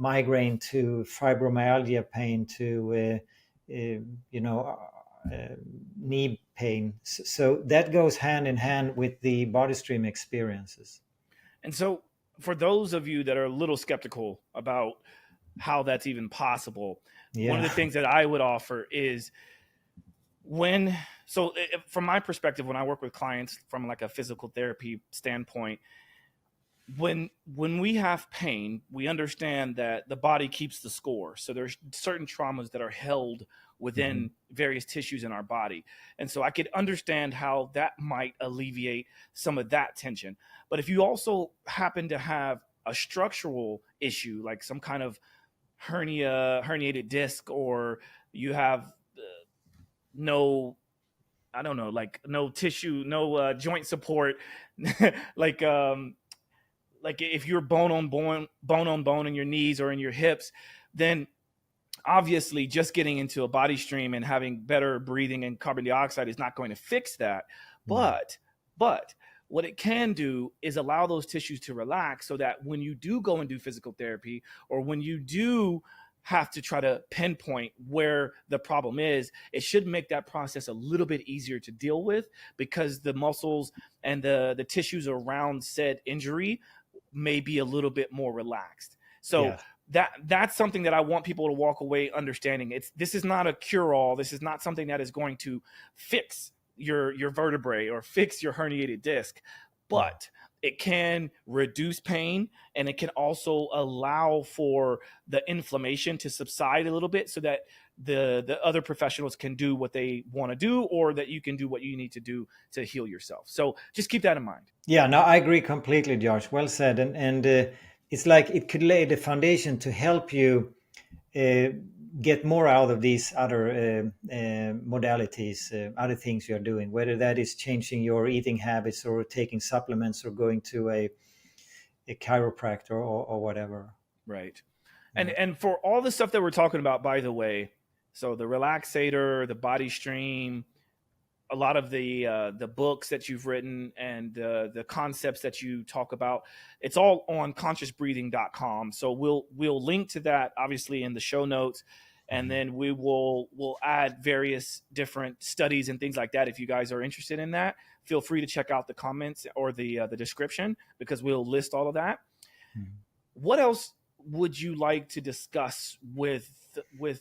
migraine to fibromyalgia pain to knee pain. So that goes hand in hand with the body stream experiences. And so for those of you that are a little skeptical about how that's even possible, one of the things that I would offer is from my perspective, when I work with clients from like a physical therapy standpoint, when we have pain, we understand that the body keeps the score. So there's certain traumas that are held within various tissues in our body. And so I could understand how that might alleviate some of that tension. But if you also happen to have a structural issue, like some kind of herniated disc, or you have no tissue, no joint support, like if you're bone on bone in your knees or in your hips, then obviously just getting into a body stream and having better breathing and carbon dioxide is not going to fix that. But what it can do is allow those tissues to relax, so that when you do go and do physical therapy, or when you do have to try to pinpoint where the problem is, it should make that process a little bit easier to deal with, because the muscles and the tissues around said injury may be a little bit more relaxed. So that's something that I want people to walk away understanding. This is not a cure-all. This is not something that is going to fix your vertebrae or fix your herniated disc, but it can reduce pain, and it can also allow for the inflammation to subside a little bit so that the other professionals can do what they want to do, or that you can do what you need to do to heal yourself. So just keep that in mind. Yeah, no, I agree completely, Josh. Well said. And it's like it could lay the foundation to help you get more out of these other modalities, other things you're doing, whether that is changing your eating habits or taking supplements or going to a chiropractor or whatever. Right. And for all the stuff that we're talking about, by the way, so the Relaxator, the Body Stream, a lot of the books that you've written, and the concepts that you talk about, it's all on consciousbreathing.com. So we'll link to that obviously in the show notes, and then we'll add various different studies and things like that. If you guys are interested in that, feel free to check out the comments or the description, because we'll list all of that. What else would you like to discuss with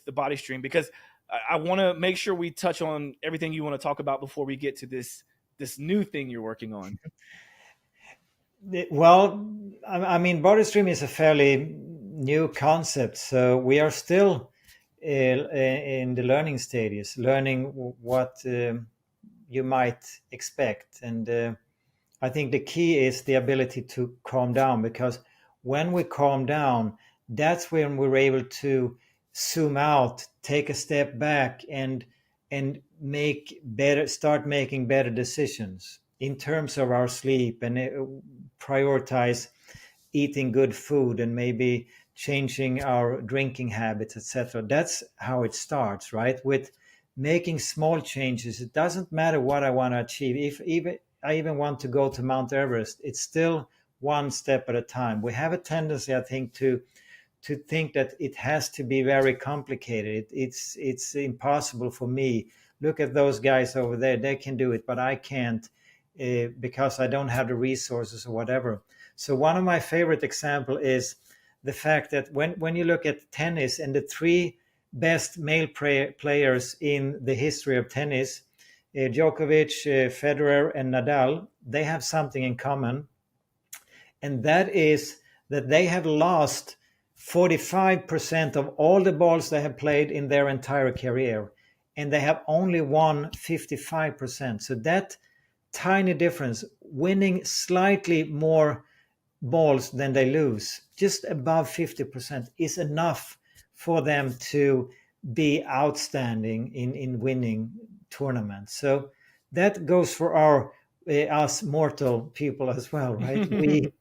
the Body Stream? Because I want to make sure we touch on everything you want to talk about before we get to this new thing you're working on. Well, I mean, Body Stream is a fairly new concept, so we are still in the learning stages, learning what you might expect. And I think the key is the ability to calm down, because when we calm down, that's when we're able to zoom out, take a step back, and start making better decisions in terms of our sleep, and prioritize eating good food and maybe changing our drinking habits, etc. That's how it starts, right? With making small changes. It doesn't matter what I want to achieve. If I even want to go to Mount Everest, it's still one step at a time. We have a tendency, I think, to think that it has to be very complicated. It's impossible for me. Look at those guys over there. They can do it, but I can't because I don't have the resources or whatever. So one of my favorite example is the fact that when you look at tennis, and the three best male players in the history of tennis, Djokovic, Federer, and Nadal, they have something in common. And that is that they have lost 45% of all the balls they have played in their entire career, and they have only won 55%. So that tiny difference, winning slightly more balls than they lose, just above 50%, is enough for them to be outstanding in winning tournaments. So that goes for us mortal people as well, right?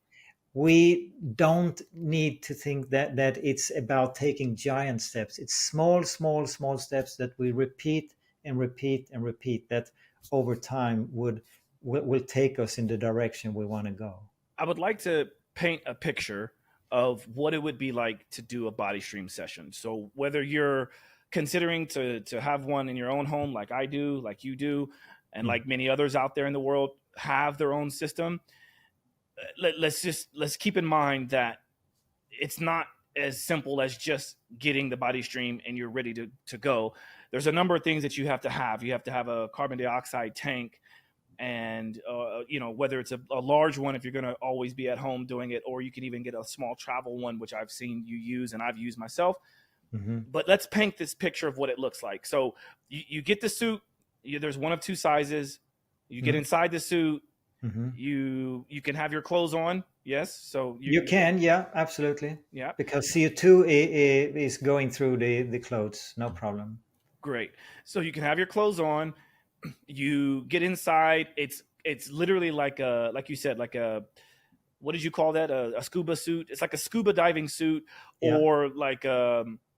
We don't need to think that it's about taking giant steps. It's small steps that we repeat and repeat and repeat, that over time will take us in the direction we want to go. I would like to paint a picture of what it would be like to do a Body Stream session. So whether you're considering to have one in your own home, like I do, like you do, and like many others out there in the world have their own system, let's keep in mind that it's not as simple as just getting the Body Stream and you're ready to go. There's a number of things that you have to have. You have to have a carbon dioxide tank, and whether it's a large one if you're going to always be at home doing it, or you can even get a small travel one, which I've seen you use and I've used myself. But let's paint this picture of what it looks like. So you get the suit. There's one of two sizes. You get inside the suit. You can have your clothes on. Yes. So you can. Yeah, absolutely. Yeah. Because CO2 is going through the clothes. No problem. Great. So you can have your clothes on. You get inside. It's literally like you said, like a, what did you call that? A scuba suit. It's like a scuba diving suit, or like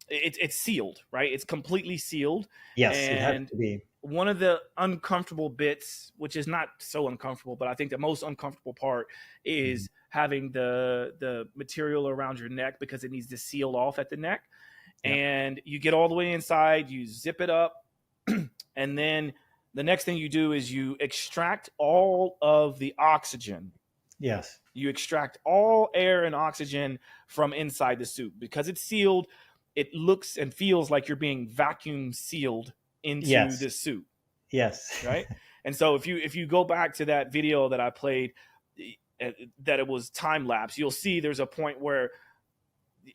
it's sealed, right? It's completely sealed. Yes, and it has to be. One of the uncomfortable bits, which is not so uncomfortable, but I think the most uncomfortable part is having the material around your neck, because it needs to seal off at the neck. Yeah. And you get all the way inside, you zip it up, and then the next thing you do is you extract all of the oxygen. Yes. You extract all air and oxygen from inside the suit. Because it's sealed, it looks and feels like you're being vacuum sealed into the suit. Yes. Right. And so if you go back to that video that I played, that it was time lapse. You'll see there's a point where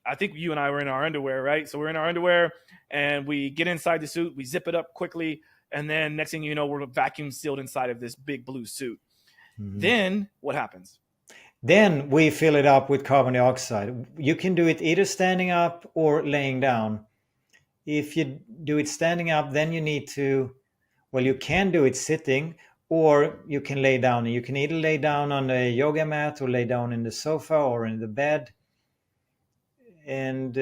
I think you and I were in our underwear, right? So we're in our underwear and we get inside the suit, we zip it up quickly, and then next thing you know, we're vacuum sealed inside of this big blue suit. Then what happens? Then we fill it up with carbon dioxide. You can do it either standing up or laying down. If you do it standing up, then you need to, well, you can do it sitting, or you can lay down. You can either lay down on a yoga mat or lay down in the sofa or in the bed. And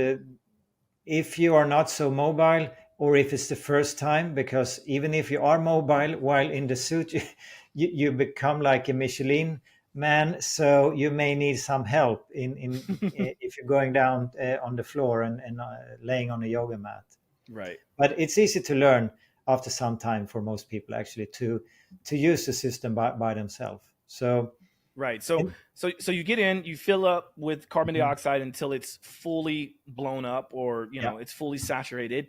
if you are not so mobile, or if it's the first time, because even if you are mobile while in the suit, you become like a Michelin man, so you may need some help in if you're going down on the floor and laying on a yoga mat. Right. But it's easy to learn after some time for most people, actually, to use the system by themselves. So right. So you get in, you fill up with carbon dioxide until it's fully blown up, or it's fully saturated,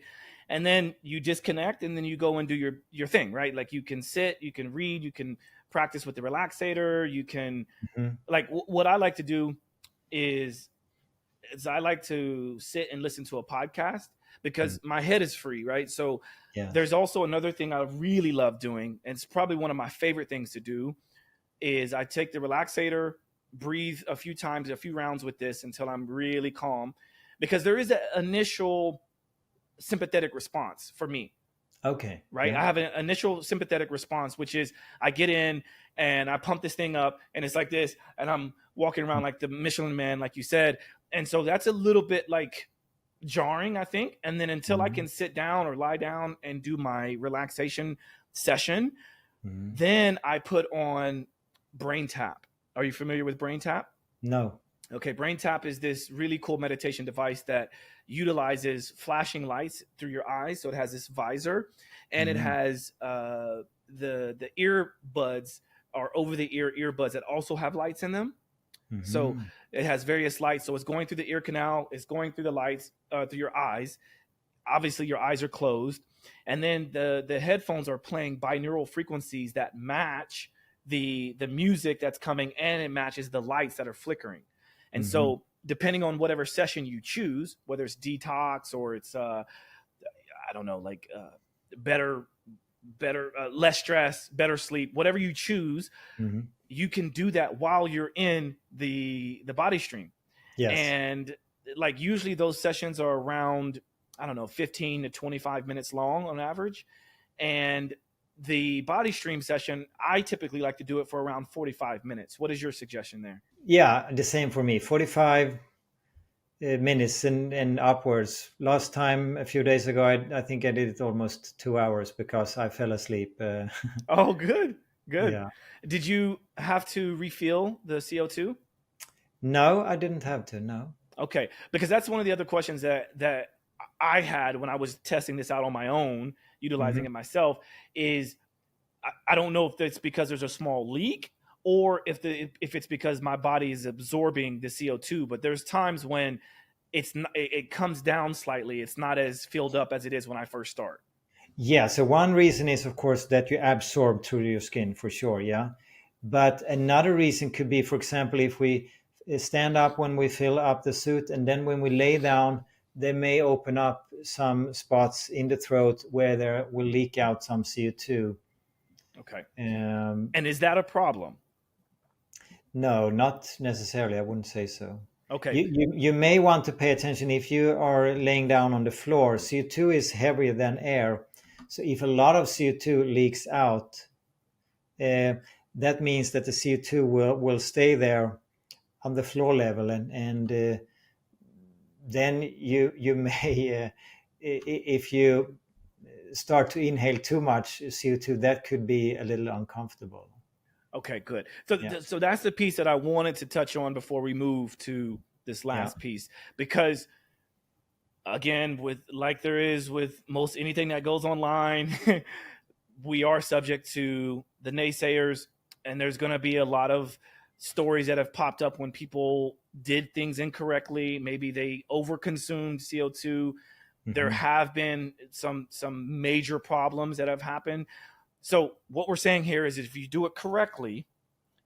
and then you disconnect, and then you go and do your thing, right? Like you can sit, you can read, you can practice with the relaxator, you can like what I like to do is I like to sit and listen to a podcast because my head is free, right? So there's also another thing I really love doing, and it's probably one of my favorite things to do, is I take the relaxator, breathe a few times, a few rounds with this until I'm really calm, because there is an initial sympathetic response for me. Okay. Right. Yeah. I have an initial sympathetic response, which is I get in and I pump this thing up and it's like this, and I'm walking around like the Michelin man, like you said. And so that's a little bit like jarring, I think. And then until I can sit down or lie down and do my relaxation session, then I put on Brain Tap. Are you familiar with Brain Tap? No. Okay, Brain Tap is this really cool meditation device that utilizes flashing lights through your eyes. So it has this visor, and it has the earbuds, or over the ear earbuds that also have lights in them. So it has various lights. So it's going through the ear canal, it's going through the lights through your eyes. Obviously, your eyes are closed, and then the headphones are playing binaural frequencies that match the music that's coming, and it matches the lights that are flickering. And so depending on whatever session you choose, whether it's detox or it's, I don't know, like better, less stress, better sleep, whatever you choose, you can do that while you're in the body stream. Yes. And like usually those sessions are around, I don't know, 15 to 25 minutes long on average. And the body stream session, I typically like to do it for around 45 minutes. What is your suggestion there? Yeah, the same for me. 45 minutes and upwards. Last time, a few days ago, I think I did it almost 2 hours because I fell asleep. Oh, good. Yeah. Did you have to refill the CO2? No, I didn't have to. No. Okay, because that's one of the other questions that I had when I was testing this out on my own, utilizing it myself, is I don't know if it's because there's a small leak or if it's because my body is absorbing the CO2. But there's times when it comes down slightly. It's not as filled up as it is when I first start. Yeah. So one reason is, of course, that you absorb through your skin, for sure. Yeah. But another reason could be, for example, if we stand up when we fill up the suit, and then when we lay down, they may open up some spots in the throat where there will leak out some CO2. Okay. And is that a problem? No, not necessarily. I wouldn't say so. Okay. You may want to pay attention if you are laying down on the floor. CO2 is heavier than air. So if a lot of CO2 leaks out, that means that the CO2 will stay there on the floor level, and then you may, if you start to inhale too much CO2, that could be a little uncomfortable. Okay, good. So that's the piece that I wanted to touch on before we move to this last piece, because again, like there is with most anything that goes online, we are subject to the naysayers, and there's going to be a lot of stories that have popped up when people did things incorrectly. Maybe they overconsumed CO2. There have been some major problems that have happened. So what we're saying here is if you do it correctly,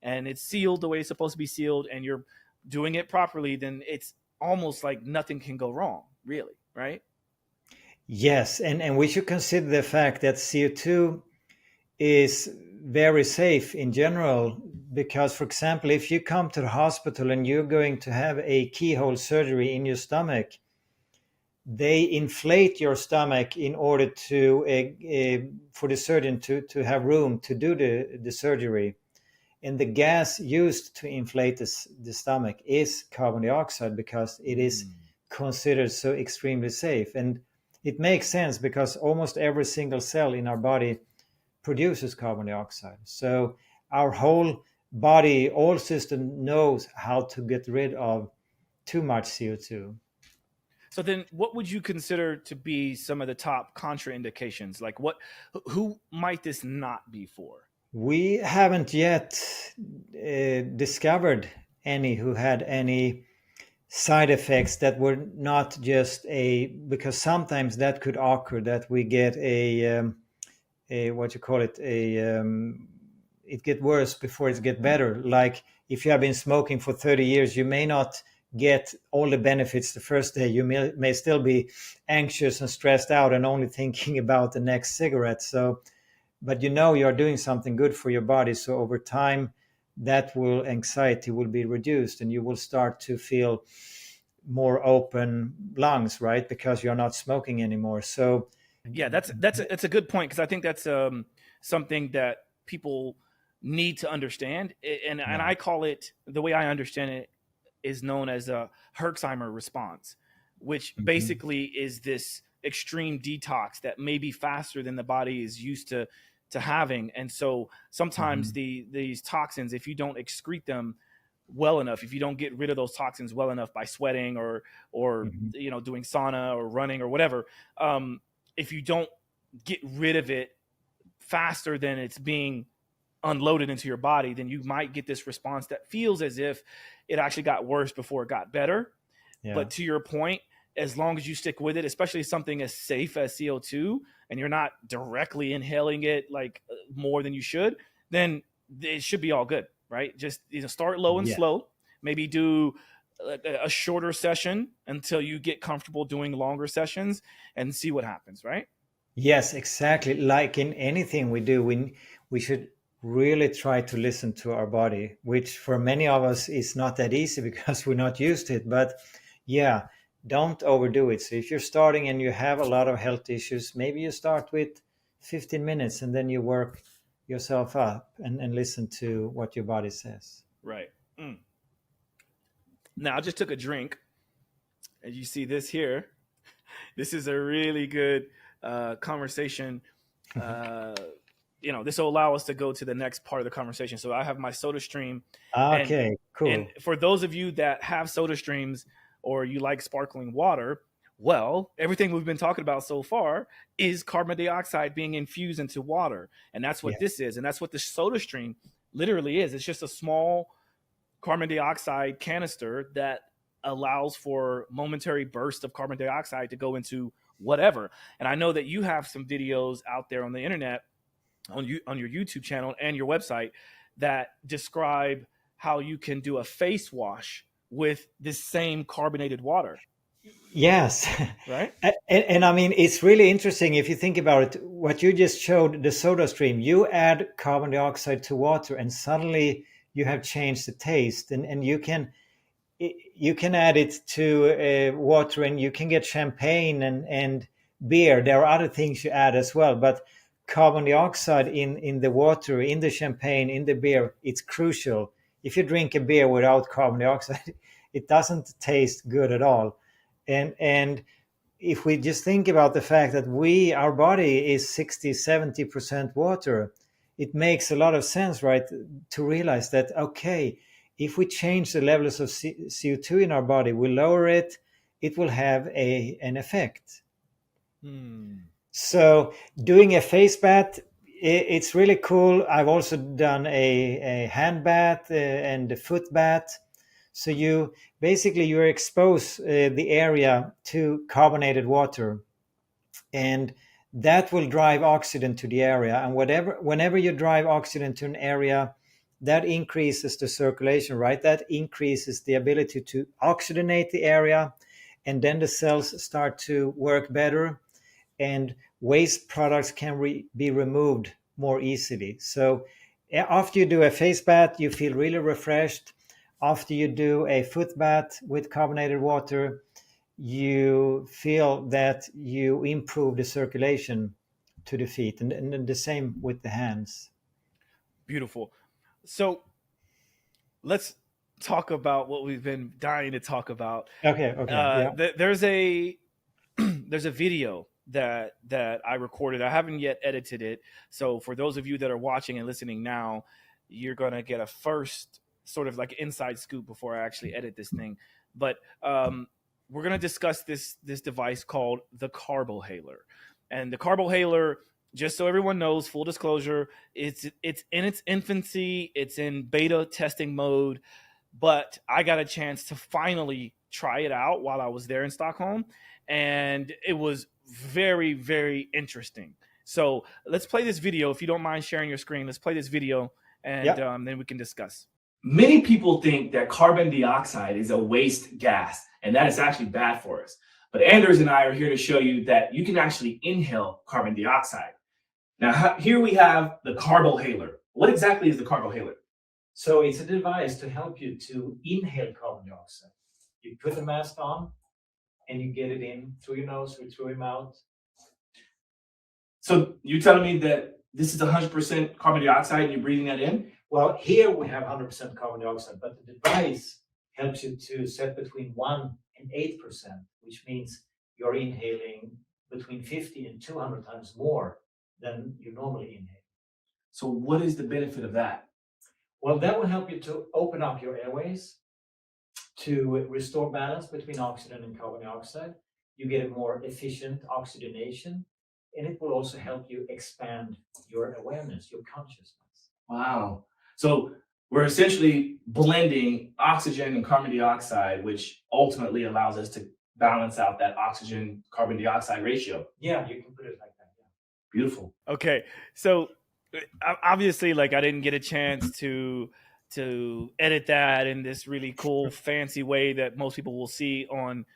and it's sealed the way it's supposed to be sealed, and you're doing it properly, then it's almost like nothing can go wrong, really, right? Yes, and we should consider the fact that CO2 is very safe in general because, for example, if you come to the hospital and you're going to have a keyhole surgery in your stomach, they inflate your stomach in order to for the surgeon to have room to do the surgery. And the gas used to inflate the stomach is carbon dioxide because it is considered so extremely safe. And it makes sense because almost every single cell in our body produces carbon dioxide. So our whole body, all system knows how to get rid of too much CO2. So then what would you consider to be some of the top contraindications? Like who might this not be for? We haven't yet discovered any who had any side effects that were not just because sometimes that could occur that we get a what you call it, it get worse before it get better. Like if you have been smoking for 30 years, you may not get all the benefits the first day. You may still be anxious and stressed out and only thinking about the next cigarette. So, but you're doing something good for your body. So over time, anxiety will be reduced and you will start to feel more open lungs, right? Because you're not smoking anymore. So yeah, that's a good point, because I think that's something that people need to understand, and I call it, the way I understand it is known as a Herxheimer response, which basically is this extreme detox that may be faster than the body is used to having. And so sometimes these toxins, if you don't excrete them well enough, if you don't get rid of those toxins well enough by sweating or doing sauna or running or whatever, if you don't get rid of it faster than it's being unloaded into your body, then you might get this response that feels as if it actually got worse before it got better. Yeah. But to your point, as long as you stick with it, especially something as safe as CO2, and you're not directly inhaling it like more than you should, then it should be all good, right? Just start low and slow, maybe do a shorter session until you get comfortable doing longer sessions and see what happens, right? Yes, exactly. Like in anything we do, we should really try to listen to our body, which for many of us is not that easy because we're not used to it. But yeah, don't overdo it. So if you're starting and you have a lot of health issues, maybe you start with 15 minutes and then you work yourself up and listen to what your body says. Right. Now, I just took a drink. As you see this here, this is a really good conversation. This will allow us to go to the next part of the conversation. So I have my SodaStream. Okay, cool. And for those of you that have SodaStreams or you like sparkling water, well, everything we've been talking about so far is carbon dioxide being infused into water. And that's what this is. And that's what the SodaStream literally is. It's just a small carbon dioxide canister that allows for momentary bursts of carbon dioxide to go into whatever. And I know that you have some videos out there on the internet, on your YouTube channel and your website, that describe how you can do a face wash with this same carbonated water. Yes. Right. And I mean, it's really interesting if you think about it. What you just showed, the SodaStream, you add carbon dioxide to water and suddenly you have changed the taste, and you can add it to water, and you can get champagne and beer. There are other things you add as well, but carbon dioxide in the water, in the champagne, in the beer, it's crucial. If you drink a beer without carbon dioxide, it doesn't taste good at all. And if we just think about the fact that our body is 60-70% water, it makes a lot of sense, right, to realize that, okay, if we change the levels of CO2 in our body, we lower it, it will have an effect. So doing a face bath, it's really cool. I've also done a hand bath and a foot bath. So you expose the area to carbonated water, and that will drive oxygen to the area. And whenever you drive oxygen to an area, that increases the circulation, right? That increases the ability to oxygenate the area, and then the cells start to work better, and waste products can be removed more easily. So after you do a face bath, you feel really refreshed. After you do a foot bath with carbonated water, you feel that you improve the circulation to the feet, and the same with the hands. Beautiful. So let's talk about what we've been dying to talk about. Okay, yeah. There's a there's a video that I recorded. I haven't yet edited it. So for those of you that are watching and listening now, you're gonna get a first sort of like inside scoop before I actually edit this thing. But we're gonna discuss this device called the Carbohaler. And the Carbohaler, just so everyone knows, full disclosure, it's in its infancy. It's in beta testing mode, but I got a chance to finally try it out while I was there in Stockholm, and it was very, very interesting. So let's play this video. If you don't mind sharing your screen, let's play this video, and then we can discuss. Many people think that carbon dioxide is a waste gas, and that is actually bad for us. But Anders and I are here to show you that you can actually inhale carbon dioxide. Now, here we have the Carbohaler. What exactly is the Carbohaler? So it's a device to help you to inhale carbon dioxide. You put the mask on and you get it in through your nose or through your mouth. So you're telling me that this is 100% carbon dioxide and you're breathing that in? Well, here we have 100% carbon dioxide, but the device helps you to set between 1 and 8%, which means you're inhaling between 50 and 200 times more than you normally inhale. So what is the benefit of that? Well, that will help you to open up your airways, to restore balance between oxygen and carbon dioxide. You get a more efficient oxygenation, and it will also help you expand your awareness, your consciousness. Wow. So we're essentially blending oxygen and carbon dioxide, which ultimately allows us to balance out that oxygen carbon dioxide ratio. Yeah, you can put it like that. Yeah. Beautiful. Okay, so obviously, like, I didn't get a chance to edit that in this really cool, fancy way that most people will see on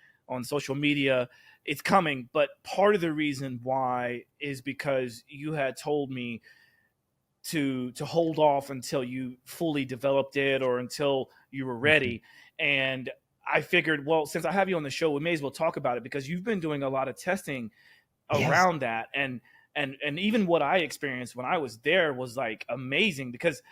social media. It's coming, but part of the reason why is because you had told me to hold off until you fully developed it or until you were ready. And I figured, well, since I have you on the show, we may as well talk about it, because you've been doing a lot of testing around that. And even what I experienced when I was there was like amazing, because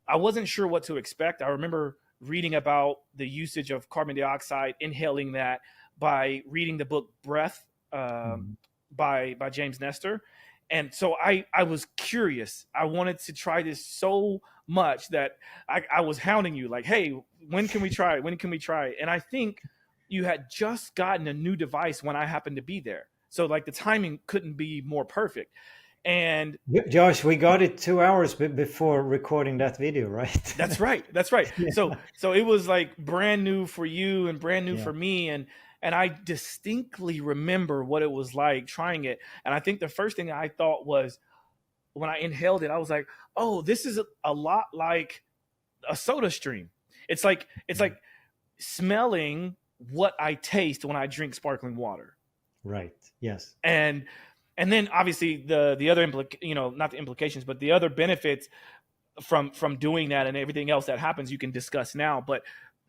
I wasn't sure what to expect. I remember reading about the usage of carbon dioxide, inhaling that, by reading the book Breath by James Nestor. And so I was curious. I wanted to try this so much that I was hounding you like, hey, when can we try it? When can we try it? And I think you had just gotten a new device when I happened to be there. So like the timing couldn't be more perfect. And Josh, we got it 2 hours before recording that video, right? That's right. That's right. Yeah. So it was like brand new for you and brand new for me. And I distinctly remember what it was like trying it. And I think the first thing I thought was, when I inhaled it, I was like, oh, this is a lot like a soda stream. It's like smelling what I taste when I drink sparkling water. Right. Yes. And then obviously the other not the implications, but the other benefits from doing that and everything else that happens, you can discuss now. But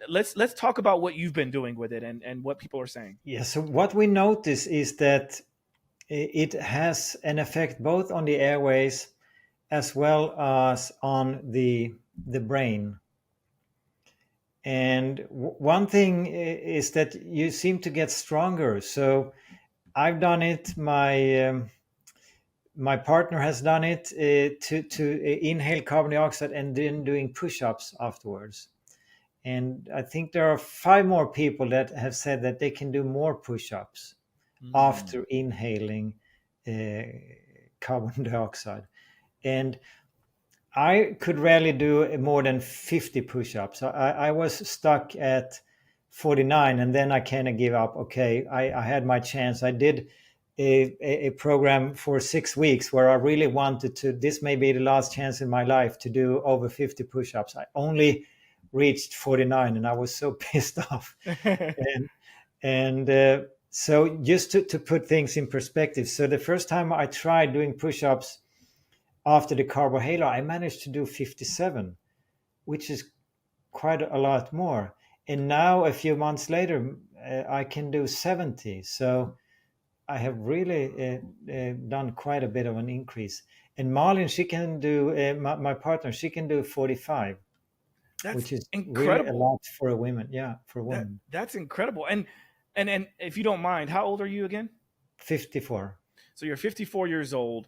let's talk about what you've been doing with it and what people are saying. Yeah. So what we notice is that it has an effect both on the airways as well as on the brain. And one thing is that you seem to get stronger. So I've done it. My partner has done it to inhale carbon dioxide and then doing push-ups afterwards. And I think there are 5 more people that have said that they can do more push-ups after inhaling carbon dioxide. And I could rarely do more than 50 push-ups. I was stuck at 49, and then I kind of gave up. Okay, I had my chance. I did a program for 6 weeks where I really wanted to. This may be the last chance in my life to do over 50 push-ups. I only reached 49, and I was so pissed off. And so just to put things in perspective, so the first time I tried doing push-ups after the Carbohalo, I managed to do 57, which is quite a lot more. And now, a few months later, I can do 70. So I have really done quite a bit of an increase. And Malin, she can do, my partner, she can do 45, That's which is incredible. really a lot for a woman. Yeah, for a woman. That's incredible. And if you don't mind, how old are you again? 54. So you're 54 years old.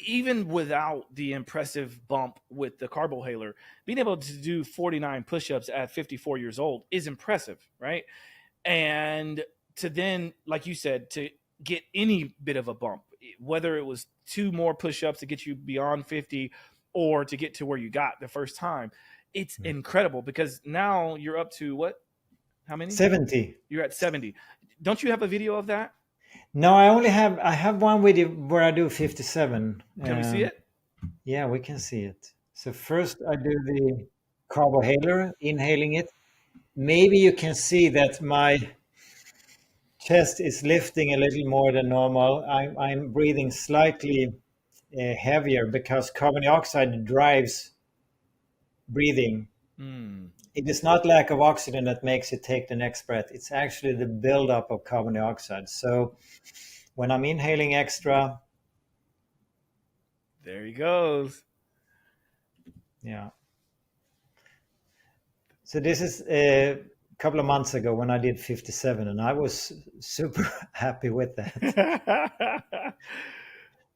Even without the impressive bump with the Carbohaler, being able to do 49 push-ups at 54 years old is impressive, right? And to then, like you said, to get any bit of a bump, whether it was 2 more push-ups to get you beyond 50 or to get to where you got the first time, it's incredible, because now you're up to what? How many? 70. You're at 70. Don't you have a video of that? No, I have one video where I do 57. Can we see it? Yeah, we can see it. So first I do the Carbohaler, inhaling it. Maybe you can see that my chest is lifting a little more than normal. I'm breathing slightly heavier because carbon dioxide drives breathing. It is not lack of oxygen that makes you take the next breath. It's actually the buildup of carbon dioxide. So when I'm inhaling extra, There he goes. yeah. So this is a couple of months ago when I did 57, and I was super happy with that.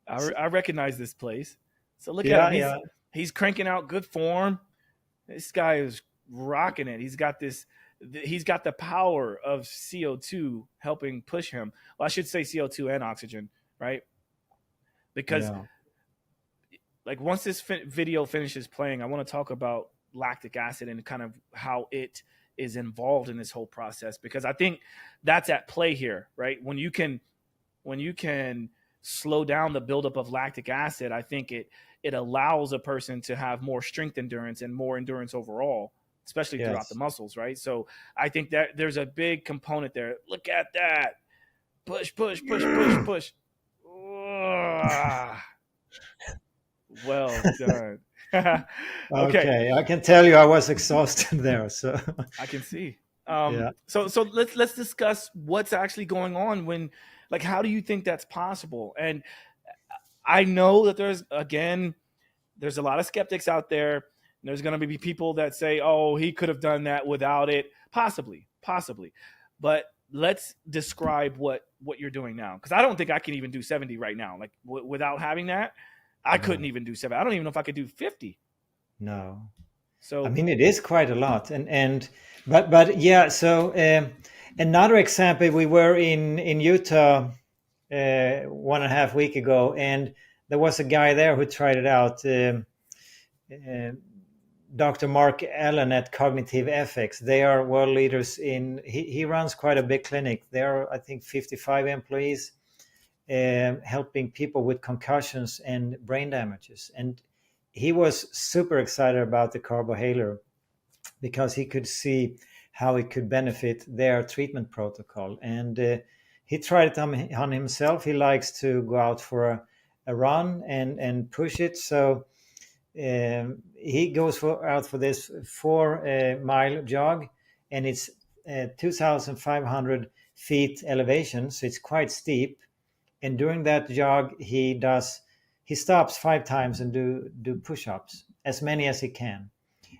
I recognize this place. So look Yeah, at him. yeah. He's cranking out good form. This guy is rocking it. He's got the power of CO2 helping push him. Well, I should say CO2 and oxygen, right? Because Yeah. like once this video finishes playing, I want to talk about lactic acid and kind of how it is involved in this whole process, because I think that's at play here, right? When you can slow down the buildup of lactic acid, I think it allows a person to have more strength endurance and more endurance overall, especially throughout Yes. the muscles, right? So I think that there's a big component there. Look at that. Push, push, push, push, push. Ah. Well done. Okay, I can tell you I was exhausted there. So I can see. Yeah. So let's discuss what's actually going on when, like, how do you think that's possible? And I know that there's a lot of skeptics out there. There's going to be people that say, "Oh, he could have done that without it." Possibly. But let's describe what you're doing now, because I don't think I can even do 70 right now. Like without having that, I couldn't even do 70. I don't even know if I could do 50. No. So I mean, it is quite a lot, but yeah. So another example, we were in Utah 1.5 weeks ago, and there was a guy there who tried it out. Dr. Mark Allen at Cognitive FX. They are world leaders in. He runs quite a big clinic. There are, I think, 55 employees, helping people with concussions and brain damages. And he was super excited about the Carbohaler because he could see how it could benefit their treatment protocol. And he tried it on himself. He likes to go out for a run and push it. So he goes out for this 4-mile jog, and it's 2,500 feet elevation. So it's quite steep. And during that jog, he stops 5 times and do push-ups, as many as he can.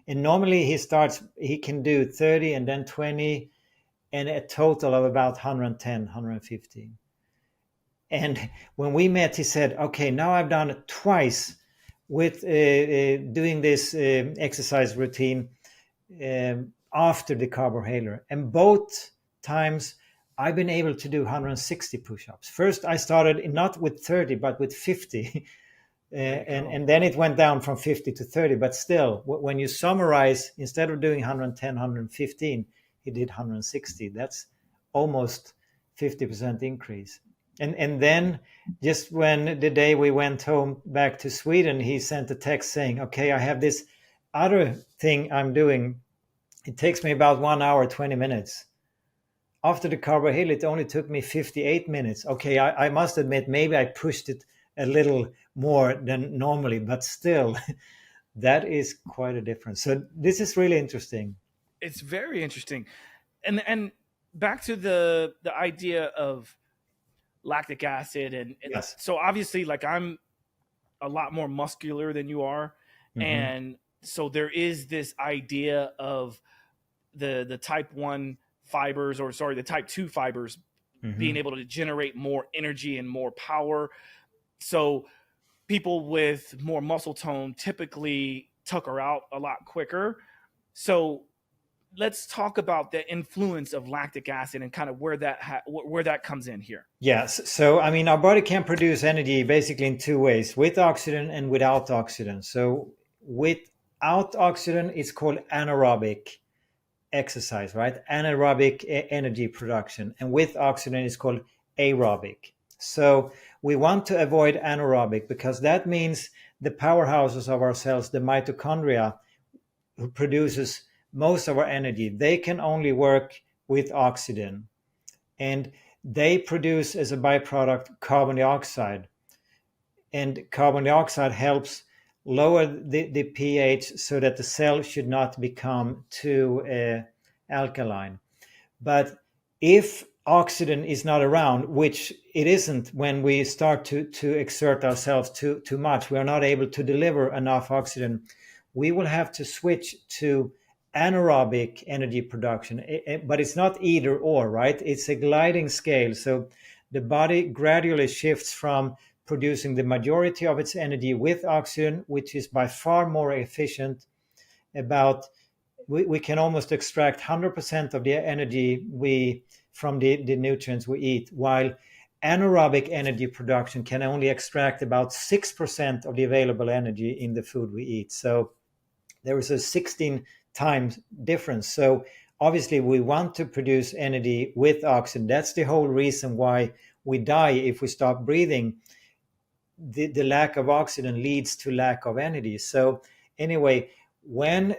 And normally he can do 30 and then 20, and a total of about 110, 115. And when we met, he said, "Okay, now I've done it twice with doing this exercise routine after the Carbohaler, and both times I've been able to do 160 push-ups. First, I started not with 30, but with 50. And then it went down from 50 to 30. But still, when you summarize, instead of doing 110, 115, he did 160. That's almost 50% increase. And then just when the day we went home back to Sweden, he sent a text saying, okay, I have this other thing I'm doing. It takes me about 1 hour, 20 minutes. After the Carver Hill, it only took me 58 minutes. Okay, I must admit, maybe I pushed it a little more than normally, but still, that is quite a difference. So this is really interesting. It's very interesting. And back to the idea of lactic acid and Yes. so obviously like I'm a lot more muscular than you are, and so there is this idea of the type 1 fibers, or sorry, the type 2 fibers being able to generate more energy and more power. So people with more muscle tone typically tucker out a lot quicker. So let's talk about the influence of lactic acid and kind of where that comes in here. Yes. So, I mean, our body can produce energy basically in two ways, with oxygen and without oxygen. So, without oxygen, it's called anaerobic exercise, right? Anaerobic energy production. And with oxygen, it's called aerobic. So, we want to avoid anaerobic because that means the powerhouses of our cells, the mitochondria, who produces most of our energy, they can only work with oxygen, and they produce as a byproduct carbon dioxide, and carbon dioxide helps lower the pH so that the cell should not become too alkaline. But if oxygen is not around, which it isn't when we start to exert ourselves too much, we are not able to deliver enough oxygen, we will have to switch to anaerobic energy production. But it's not either or, right? It's a gliding scale. So the body gradually shifts from producing the majority of its energy with oxygen, which is by far more efficient. We can almost extract 100% of the energy from the nutrients we eat, while anaerobic energy production can only extract about 6% of the available energy in the food we eat. So there is a 16 times difference. So obviously we want to produce energy with oxygen. That's the whole reason why we die if we stop breathing. The lack of oxygen leads to lack of energy. So anyway, when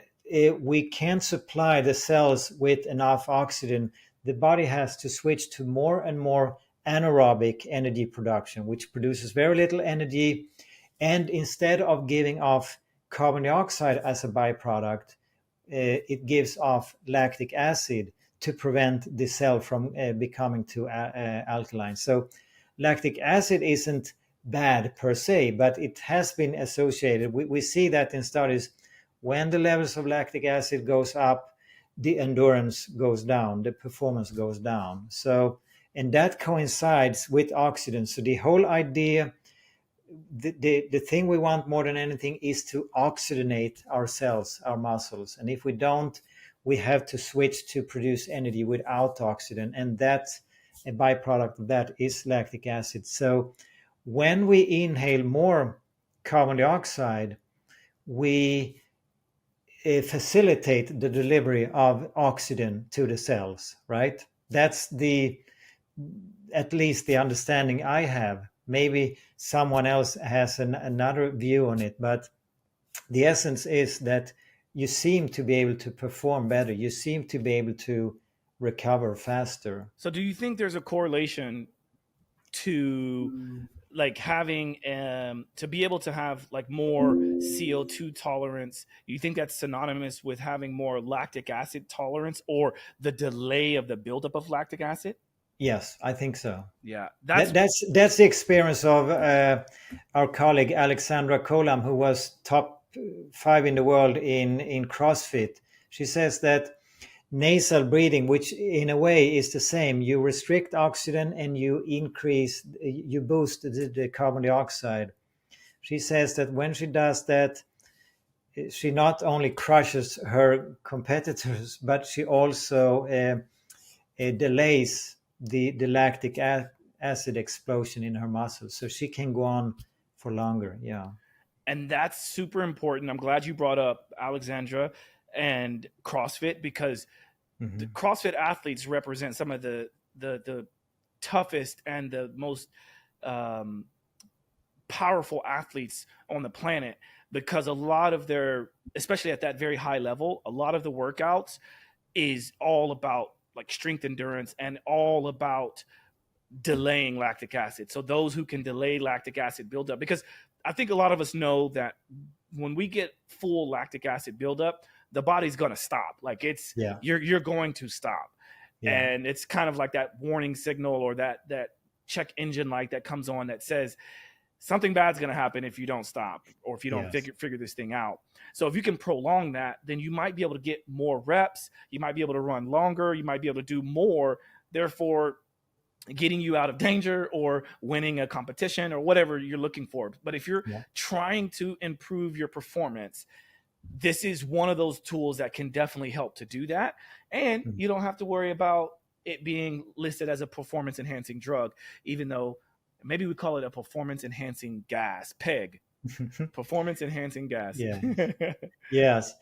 we can't supply the cells with enough oxygen, the body has to switch to more and more anaerobic energy production, which produces very little energy. And instead of giving off carbon dioxide as a byproduct, it gives off lactic acid to prevent the cell from becoming too alkaline. So lactic acid isn't bad per se, but it has been associated. We see that in studies, when the levels of lactic acid goes up, the endurance goes down, the performance goes down. So, and that coincides with oxygen. So the whole idea, the thing we want more than anything is to oxygenate our cells, our muscles. And if we don't, we have to switch to produce energy without oxygen. And that's a byproduct of that is lactic acid. So when we inhale more carbon dioxide, we facilitate the delivery of oxygen to the cells, right? That's at least the understanding I have. Maybe someone else has another view on it, but the essence is that you seem to be able to perform better. You seem to be able to recover faster. So do you think there's a correlation to like having to be able to have like more CO2 tolerance? You think that's synonymous with having more lactic acid tolerance, or the delay of the buildup of lactic acid? Yes, I think so. Yeah, That's the experience of our colleague Alexandra Kolam, who was top 5 in the world in CrossFit. She says that nasal breathing, which in a way is the same, you restrict oxygen and you boost the carbon dioxide. She says that when she does that, she not only crushes her competitors, but she also delays the lactic acid explosion in her muscles, so she can go on for longer. Yeah, and that's super important. I'm glad you brought up Alexandra and CrossFit, because the CrossFit athletes represent some of the toughest and the most um, powerful athletes on the planet, because a lot of their, especially at that very high level, a lot of the workouts is all about like strength endurance and all about delaying lactic acid. So those who can delay lactic acid buildup, because I think a lot of us know that when we get full lactic acid buildup, the body's going to stop. Like it's, Yeah. you're going to stop. Yeah. And it's kind of like that warning signal or that check engine light that comes on that says something bad's going to happen if you don't stop or if you don't Yes. figure this thing out. So if you can prolong that, then you might be able to get more reps. You might be able to run longer. You might be able to do more. Therefore, getting you out of danger or winning a competition or whatever you're looking for. But if you're Yeah. trying to improve your performance, this is one of those tools that can definitely help to do that. And Mhm. you don't have to worry about it being listed as a performance enhancing drug, even though maybe we call it a performance enhancing gas, PEG, performance enhancing gas. Yeah. Yes.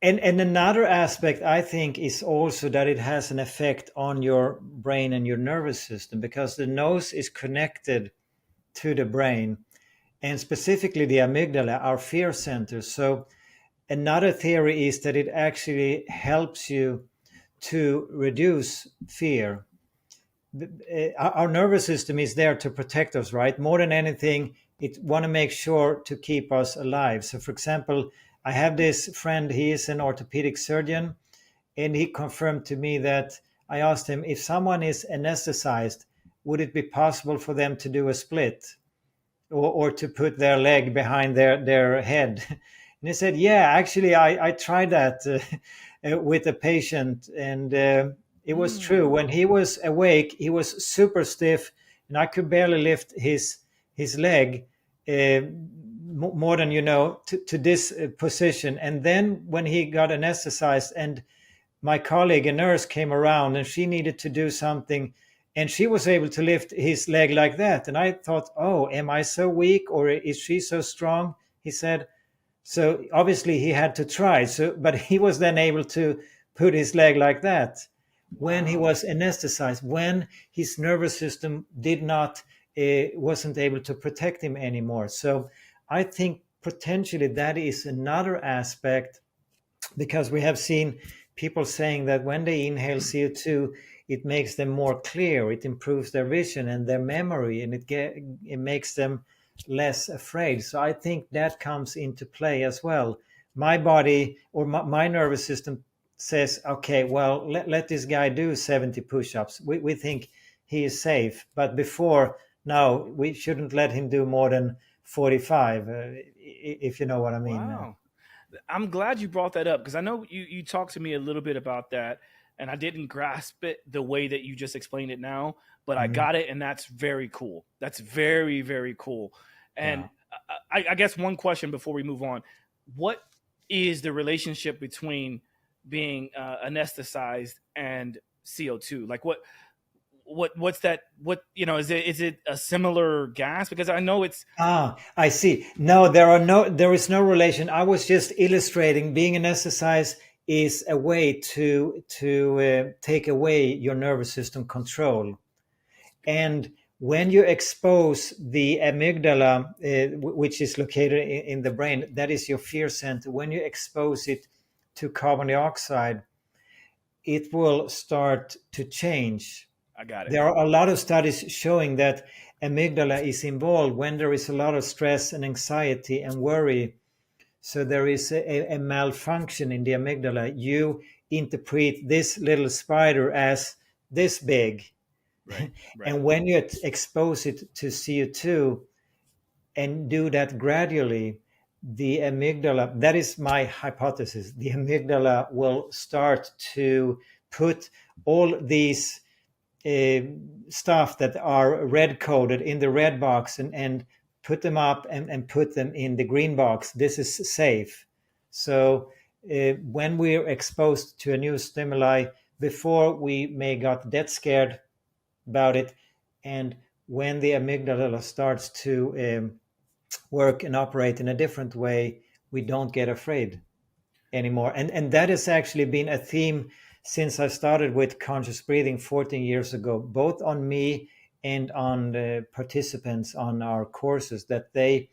And another aspect, I think, is also that it has an effect on your brain and your nervous system, because the nose is connected to the brain, and specifically the amygdala, our fear center. So another theory is that it actually helps you to reduce fear. Our nervous system is there to protect us, right? More than anything, it want to make sure to keep us alive. So, for example, I have this friend, he is an orthopedic surgeon, and he confirmed to me that I asked him, if someone is anesthetized, would it be possible for them to do a split or to put their leg behind their head? And he said, yeah, actually, I tried that with a patient, and it was true. When he was awake, he was super stiff, and I could barely lift his leg more than to this position. And then when he got anesthetized, and my colleague, a nurse, came around, and she needed to do something, and she was able to lift his leg like that. And I thought, oh, am I so weak, or is she so strong? He said. So obviously he had to try. So, but he was then able to put his leg like that when he was anesthetized, when his nervous system did not wasn't able to protect him anymore. So I think potentially that is another aspect, because we have seen people saying that when they inhale CO2, it makes them more clear, it improves their vision and their memory, and it makes them less afraid. So I think that comes into play as well. My body or my nervous system says, okay, well, let this guy do 70 push-ups. We think he is safe. But before, no, we shouldn't let him do more than 45, if you know what I mean. Wow. I'm glad you brought that up, because I know you talked to me a little bit about that, and I didn't grasp it the way that you just explained it now, but I got it, and that's very cool. That's very, very cool. And I guess one question before we move on: what is the relationship between being anesthetized and CO2? Like what's that? What, is it a similar gas? Because I know it's I see. No, there is no relation. I was just illustrating being anesthetized is a way to take away your nervous system control. And when you expose the amygdala, which is located in the brain, that is your fear center. When you expose it to carbon dioxide, it will start to change. I got it. There are a lot of studies showing that amygdala is involved when there is a lot of stress and anxiety and worry. So there is a malfunction in the amygdala. You interpret this little spider as this big. Right. And when you expose it to CO2 and do that gradually, the amygdala, that is my hypothesis, the amygdala will start to put all these stuff that are red coded in the red box and put them up and put them in the green box. This is safe. So when we're exposed to a new stimuli, before we may got dead scared about it, and when the amygdala starts to work and operate in a different way, we don't get afraid anymore. And that has actually been a theme since I started with conscious breathing 14 years ago, both on me and on the participants on our courses, that they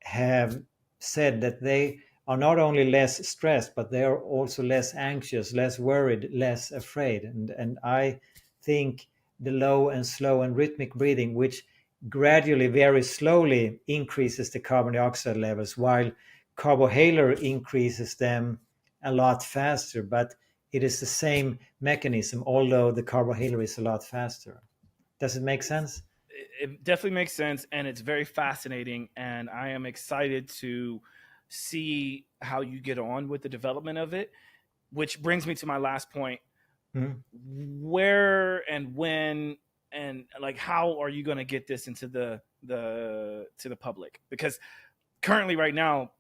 have said that they are not only less stressed, but they are also less anxious, less worried, less afraid. And I think the low and slow and rhythmic breathing, which gradually, very slowly increases the carbon dioxide levels, while carbohaler increases them a lot faster. But it is the same mechanism, although the carbohaler is a lot faster. Does it make sense? It definitely makes sense, and it's very fascinating, and I am excited to see how you get on with the development of it, which brings me to my last point. Where and when and like how are you going to get this into the to the public? Because currently right now,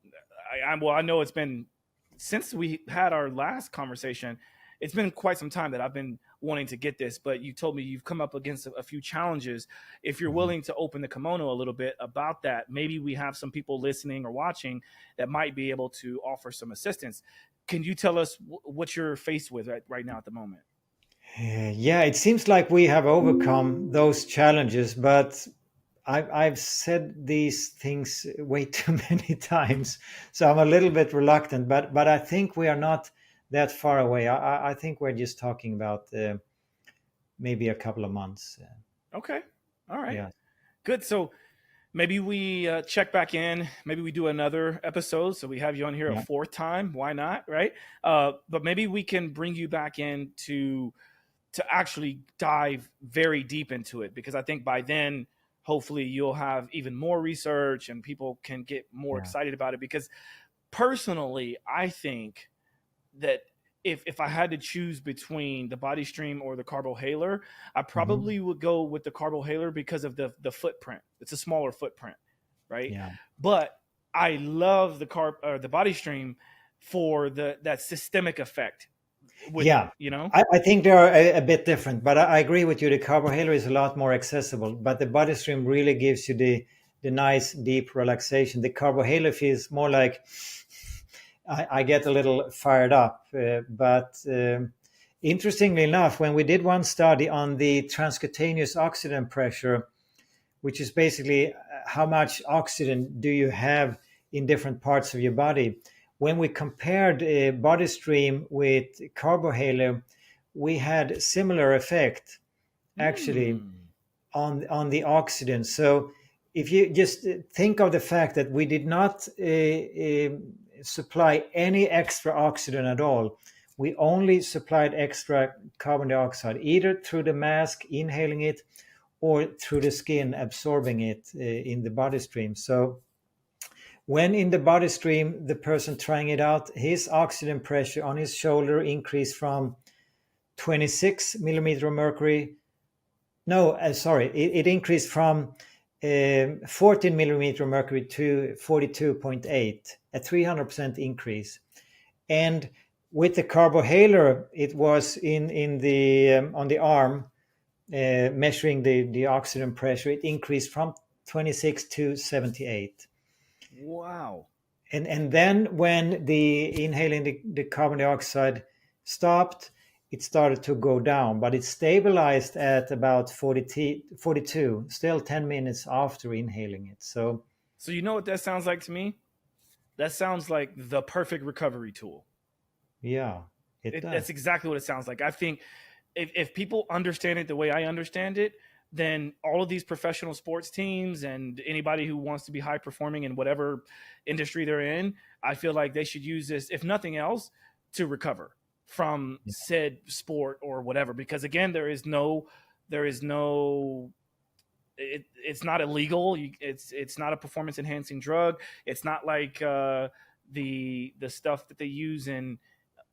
I know it's been since we had our last conversation, it's been quite some time that I've been wanting to get this, but you told me you've come up against a few challenges. If you're willing to open the kimono a little bit about that, maybe we have some people listening or watching that might be able to offer some assistance. Can you tell us what you're faced with right now at the moment? Yeah, it seems like we have overcome those challenges, but I've said these things way too many times, so I'm a little bit reluctant. But I think we are not that far away. I think we're just talking about maybe a couple of months. Okay, all right, Yeah. good. So maybe we check back in. Maybe we do another episode. So we have you on here Yeah. a fourth time. Why not, right? But maybe we can bring you back in to actually dive very deep into it, because I think by then, hopefully, you'll have even more research and people can get more Yeah. excited about it. Because personally, I think that if I had to choose between the Body Stream or the Carbohaler, I probably would go with the Carbohaler because of the footprint. It's a smaller footprint, right? Yeah. But I love the Body Stream for that systemic effect. Yeah. You know? I think they are a bit different, but I agree with you. The carbohaler is a lot more accessible, but the body stream really gives you the nice deep relaxation. The carbohaler feels more like I get a little fired up. But interestingly enough, when we did one study on the transcutaneous oxygen pressure, which is basically how much oxygen do you have in different parts of your body, when we compared body stream with carbohaler, we had similar effect actually on the oxygen. So if you just think of the fact that we did not supply any extra oxygen at all, we only supplied extra carbon dioxide, either through the mask, inhaling it, or through the skin, absorbing it in the body stream. So when in the body stream, the person trying it out, his oxygen pressure on his shoulder increased from 26 millimeter of mercury. No, sorry, it increased from 14 millimeter of mercury to 42.8, a 300% increase. And with the carbohaler, it was in the on the arm, measuring the oxygen pressure, it increased from 26 to 78. Wow. And then when the inhaling the carbon dioxide stopped, it started to go down, but it stabilized at about 42, still 10 minutes after inhaling it. So you know what that sounds like to me? That sounds like the perfect recovery tool. yeah, it does. That's exactly what it sounds like. I think if people understand it the way I understand it, then all of these professional sports teams and anybody who wants to be high performing in whatever industry they're in, I feel like they should use this, if nothing else, to recover from said sport or whatever. Because again, it's not illegal. It's not a performance enhancing drug. It's not like the stuff that they use in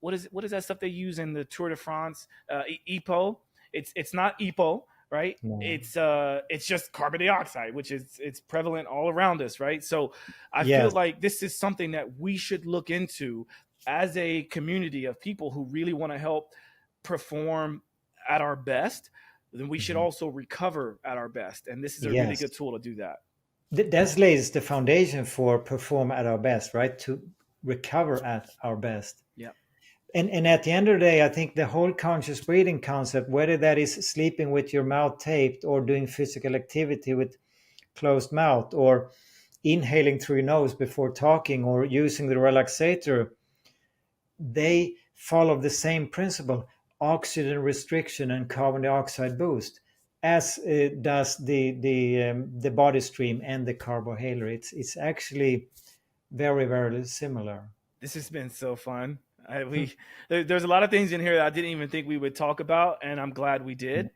what is that stuff they use in the Tour de France, EPO. It's not EPO. Right. No. It's just carbon dioxide, which it's prevalent all around us. Right. So I Yes. feel like this is something that we should look into as a community of people who really want to help perform at our best. Then we should also recover at our best. And this is a really Yes. good tool to do that. That lays the foundation for perform at our best, right? To recover at our best. Yeah. And at the end of the day, I think the whole conscious breathing concept, whether that is sleeping with your mouth taped or doing physical activity with closed mouth or inhaling through your nose before talking or using the relaxator, they follow the same principle: oxygen restriction and carbon dioxide boost, as does the body stream and the carbohydrate. It's actually very, very similar. This has been so fun. There's a lot of things in here that I didn't even think we would talk about, and I'm glad we did.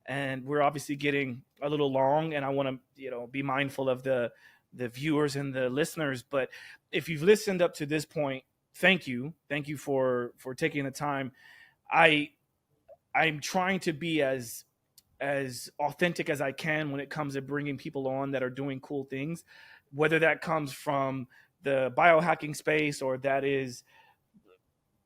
And we're obviously getting a little long, and I want to be mindful of the viewers and the listeners. But if you've listened up to this point, thank you for taking the time. I'm trying to be as authentic as I can when it comes to bringing people on that are doing cool things, whether that comes from the biohacking space or that is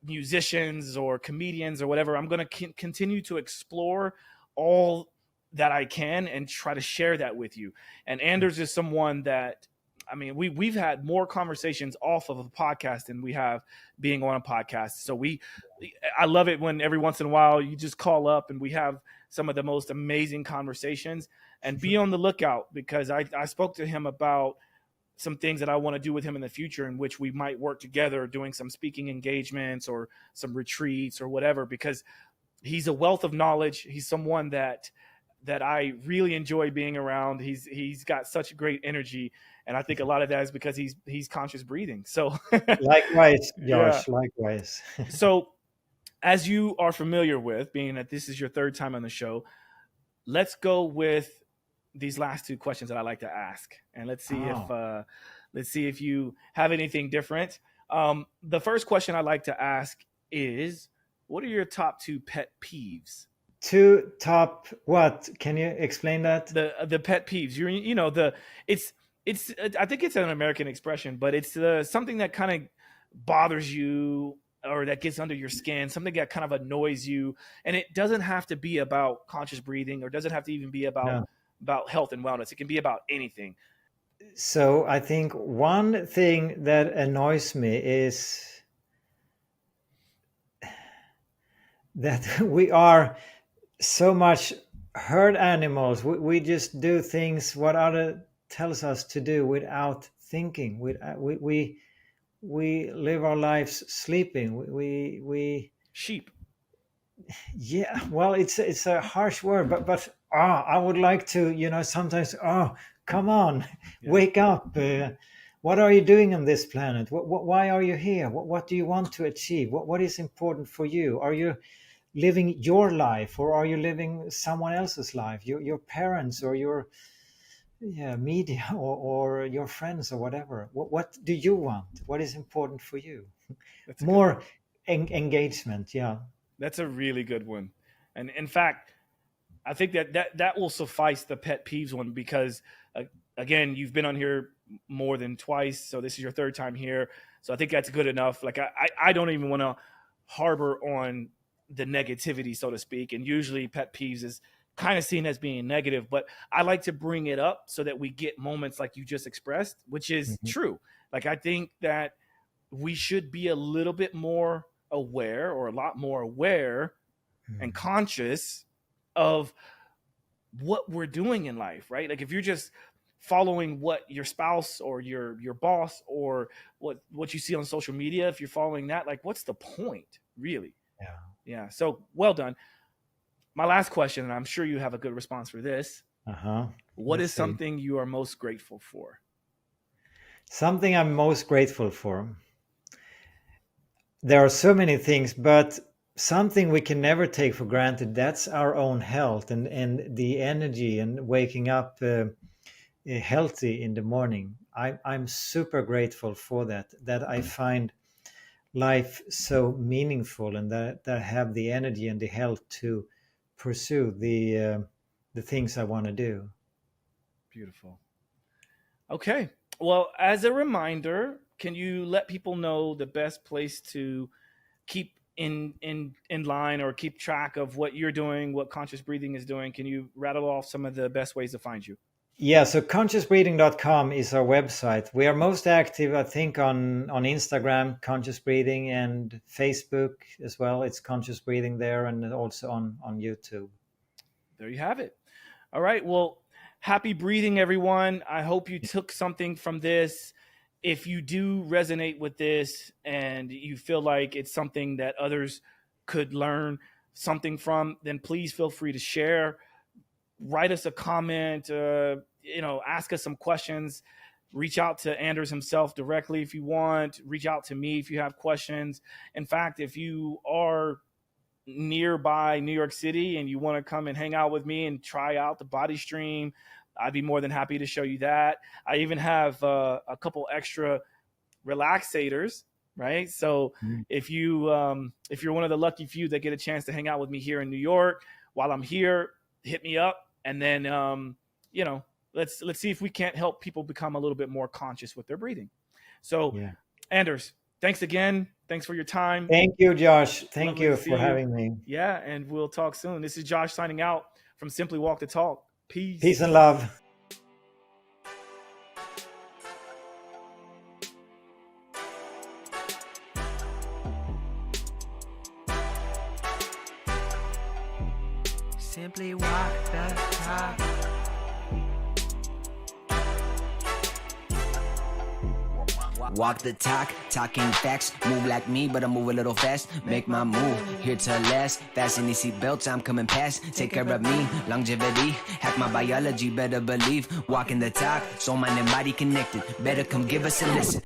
musicians or comedians or whatever. I'm going to continue to explore all that I can and try to share that with you. And Anders is someone that, I mean, we've had more conversations off of a podcast than we have being on a podcast. So I love it when every once in a while you just call up and we have some of the most amazing conversations. And be on the lookout, because I spoke to him about some things that I want to do with him in the future, in which we might work together doing some speaking engagements or some retreats or whatever, because he's a wealth of knowledge. He's someone that I really enjoy being around. He's got such great energy. And I think a lot of that is because he's conscious breathing. So Likewise, Josh, Yeah. likewise. So as you are familiar with, being that this is your third time on the show, let's go with these last two questions that I like to ask. And let's see if you have anything different. The first question I like to ask is, what are your top two pet peeves? Two top what? Can you explain that? The pet peeves. It's I think it's an American expression, but it's something that kind of bothers you or that gets under your skin, something that kind of annoys you. And it doesn't have to be about conscious breathing, or doesn't have to even be about health and wellness. It can be about anything. So I think one thing that annoys me is that we are so much herd animals. We just do things what other tells us to do without thinking. We live our lives sleeping. We Sheep. Yeah, well, it's a harsh word, but I would like to, sometimes, come on, wake up. What are you doing on this planet? Why are you here? What do you want to achieve? What is important for you? Are you living your life, or are you living someone else's life? Your parents, or your media, or your friends, or whatever. What do you want? What is important for you? That's a More engagement, yeah. That's a really good one. And in fact, I think that will suffice the pet peeves one, because again, you've been on here more than twice. So this is your third time here. So I think that's good enough. Like I don't even want to harbor on the negativity, so to speak. And usually pet peeves is kind of seen as being negative, but I like to bring it up so that we get moments like you just expressed, which is true. Like, I think that we should be a little bit more aware, or a lot more aware and conscious of what we're doing in life, right? Like, if you're just following what your spouse or your boss or what you see on social media, if you're following that, like, what's the point, really? Yeah. So well done. My last question, and I'm sure you have a good response for this. What is something you are most grateful for? Something I'm most grateful for. There are so many things, but something we can never take for granted, that's our own health and the energy and waking up healthy in the morning. I'm super grateful for that I find life so meaningful, and that I have the energy and the health to pursue the things I want to do. Beautiful. Okay. Well, as a reminder, can you let people know the best place to keep in line or keep track of what you're doing, what conscious breathing is doing? Can you rattle off some of the best ways to find you? Yeah, so consciousbreathing.com is our website. We are most active, I think, on Instagram, Conscious Breathing, and Facebook as well. It's Conscious Breathing there, and also on YouTube. There you have it. All right. Well, happy breathing, everyone. I hope you took something from this. If you do resonate with this and you feel like it's something that others could learn something from, then please feel free to share. Write us a comment, ask us some questions. Reach out to Anders himself directly if you want. Reach out to me if you have questions. In fact, if you are nearby New York City and you want to come and hang out with me and try out the Body Stream, I'd be more than happy to show you that. I even have a couple extra relaxators, right? So if you're one of the lucky few that get a chance to hang out with me here in New York while I'm here, hit me up. And then, let's see if we can't help people become a little bit more conscious with their breathing. So, yeah. Anders, thanks again. Thanks for your time. Thank you, Josh. Thank Lovely you for having me. Yeah, and we'll talk soon. This is Josh signing out from Simply Walk the Talk. Peace. Peace and love. Simply walk the talk. Walk the talk, talking facts. Move like me, but I move a little fast. Make my move, here to last. Fasten these seatbelts, I'm coming past. Take care of me, longevity. Hack my biology, better believe. Walking the talk, soul, mind, and body connected. Better come give us a listen.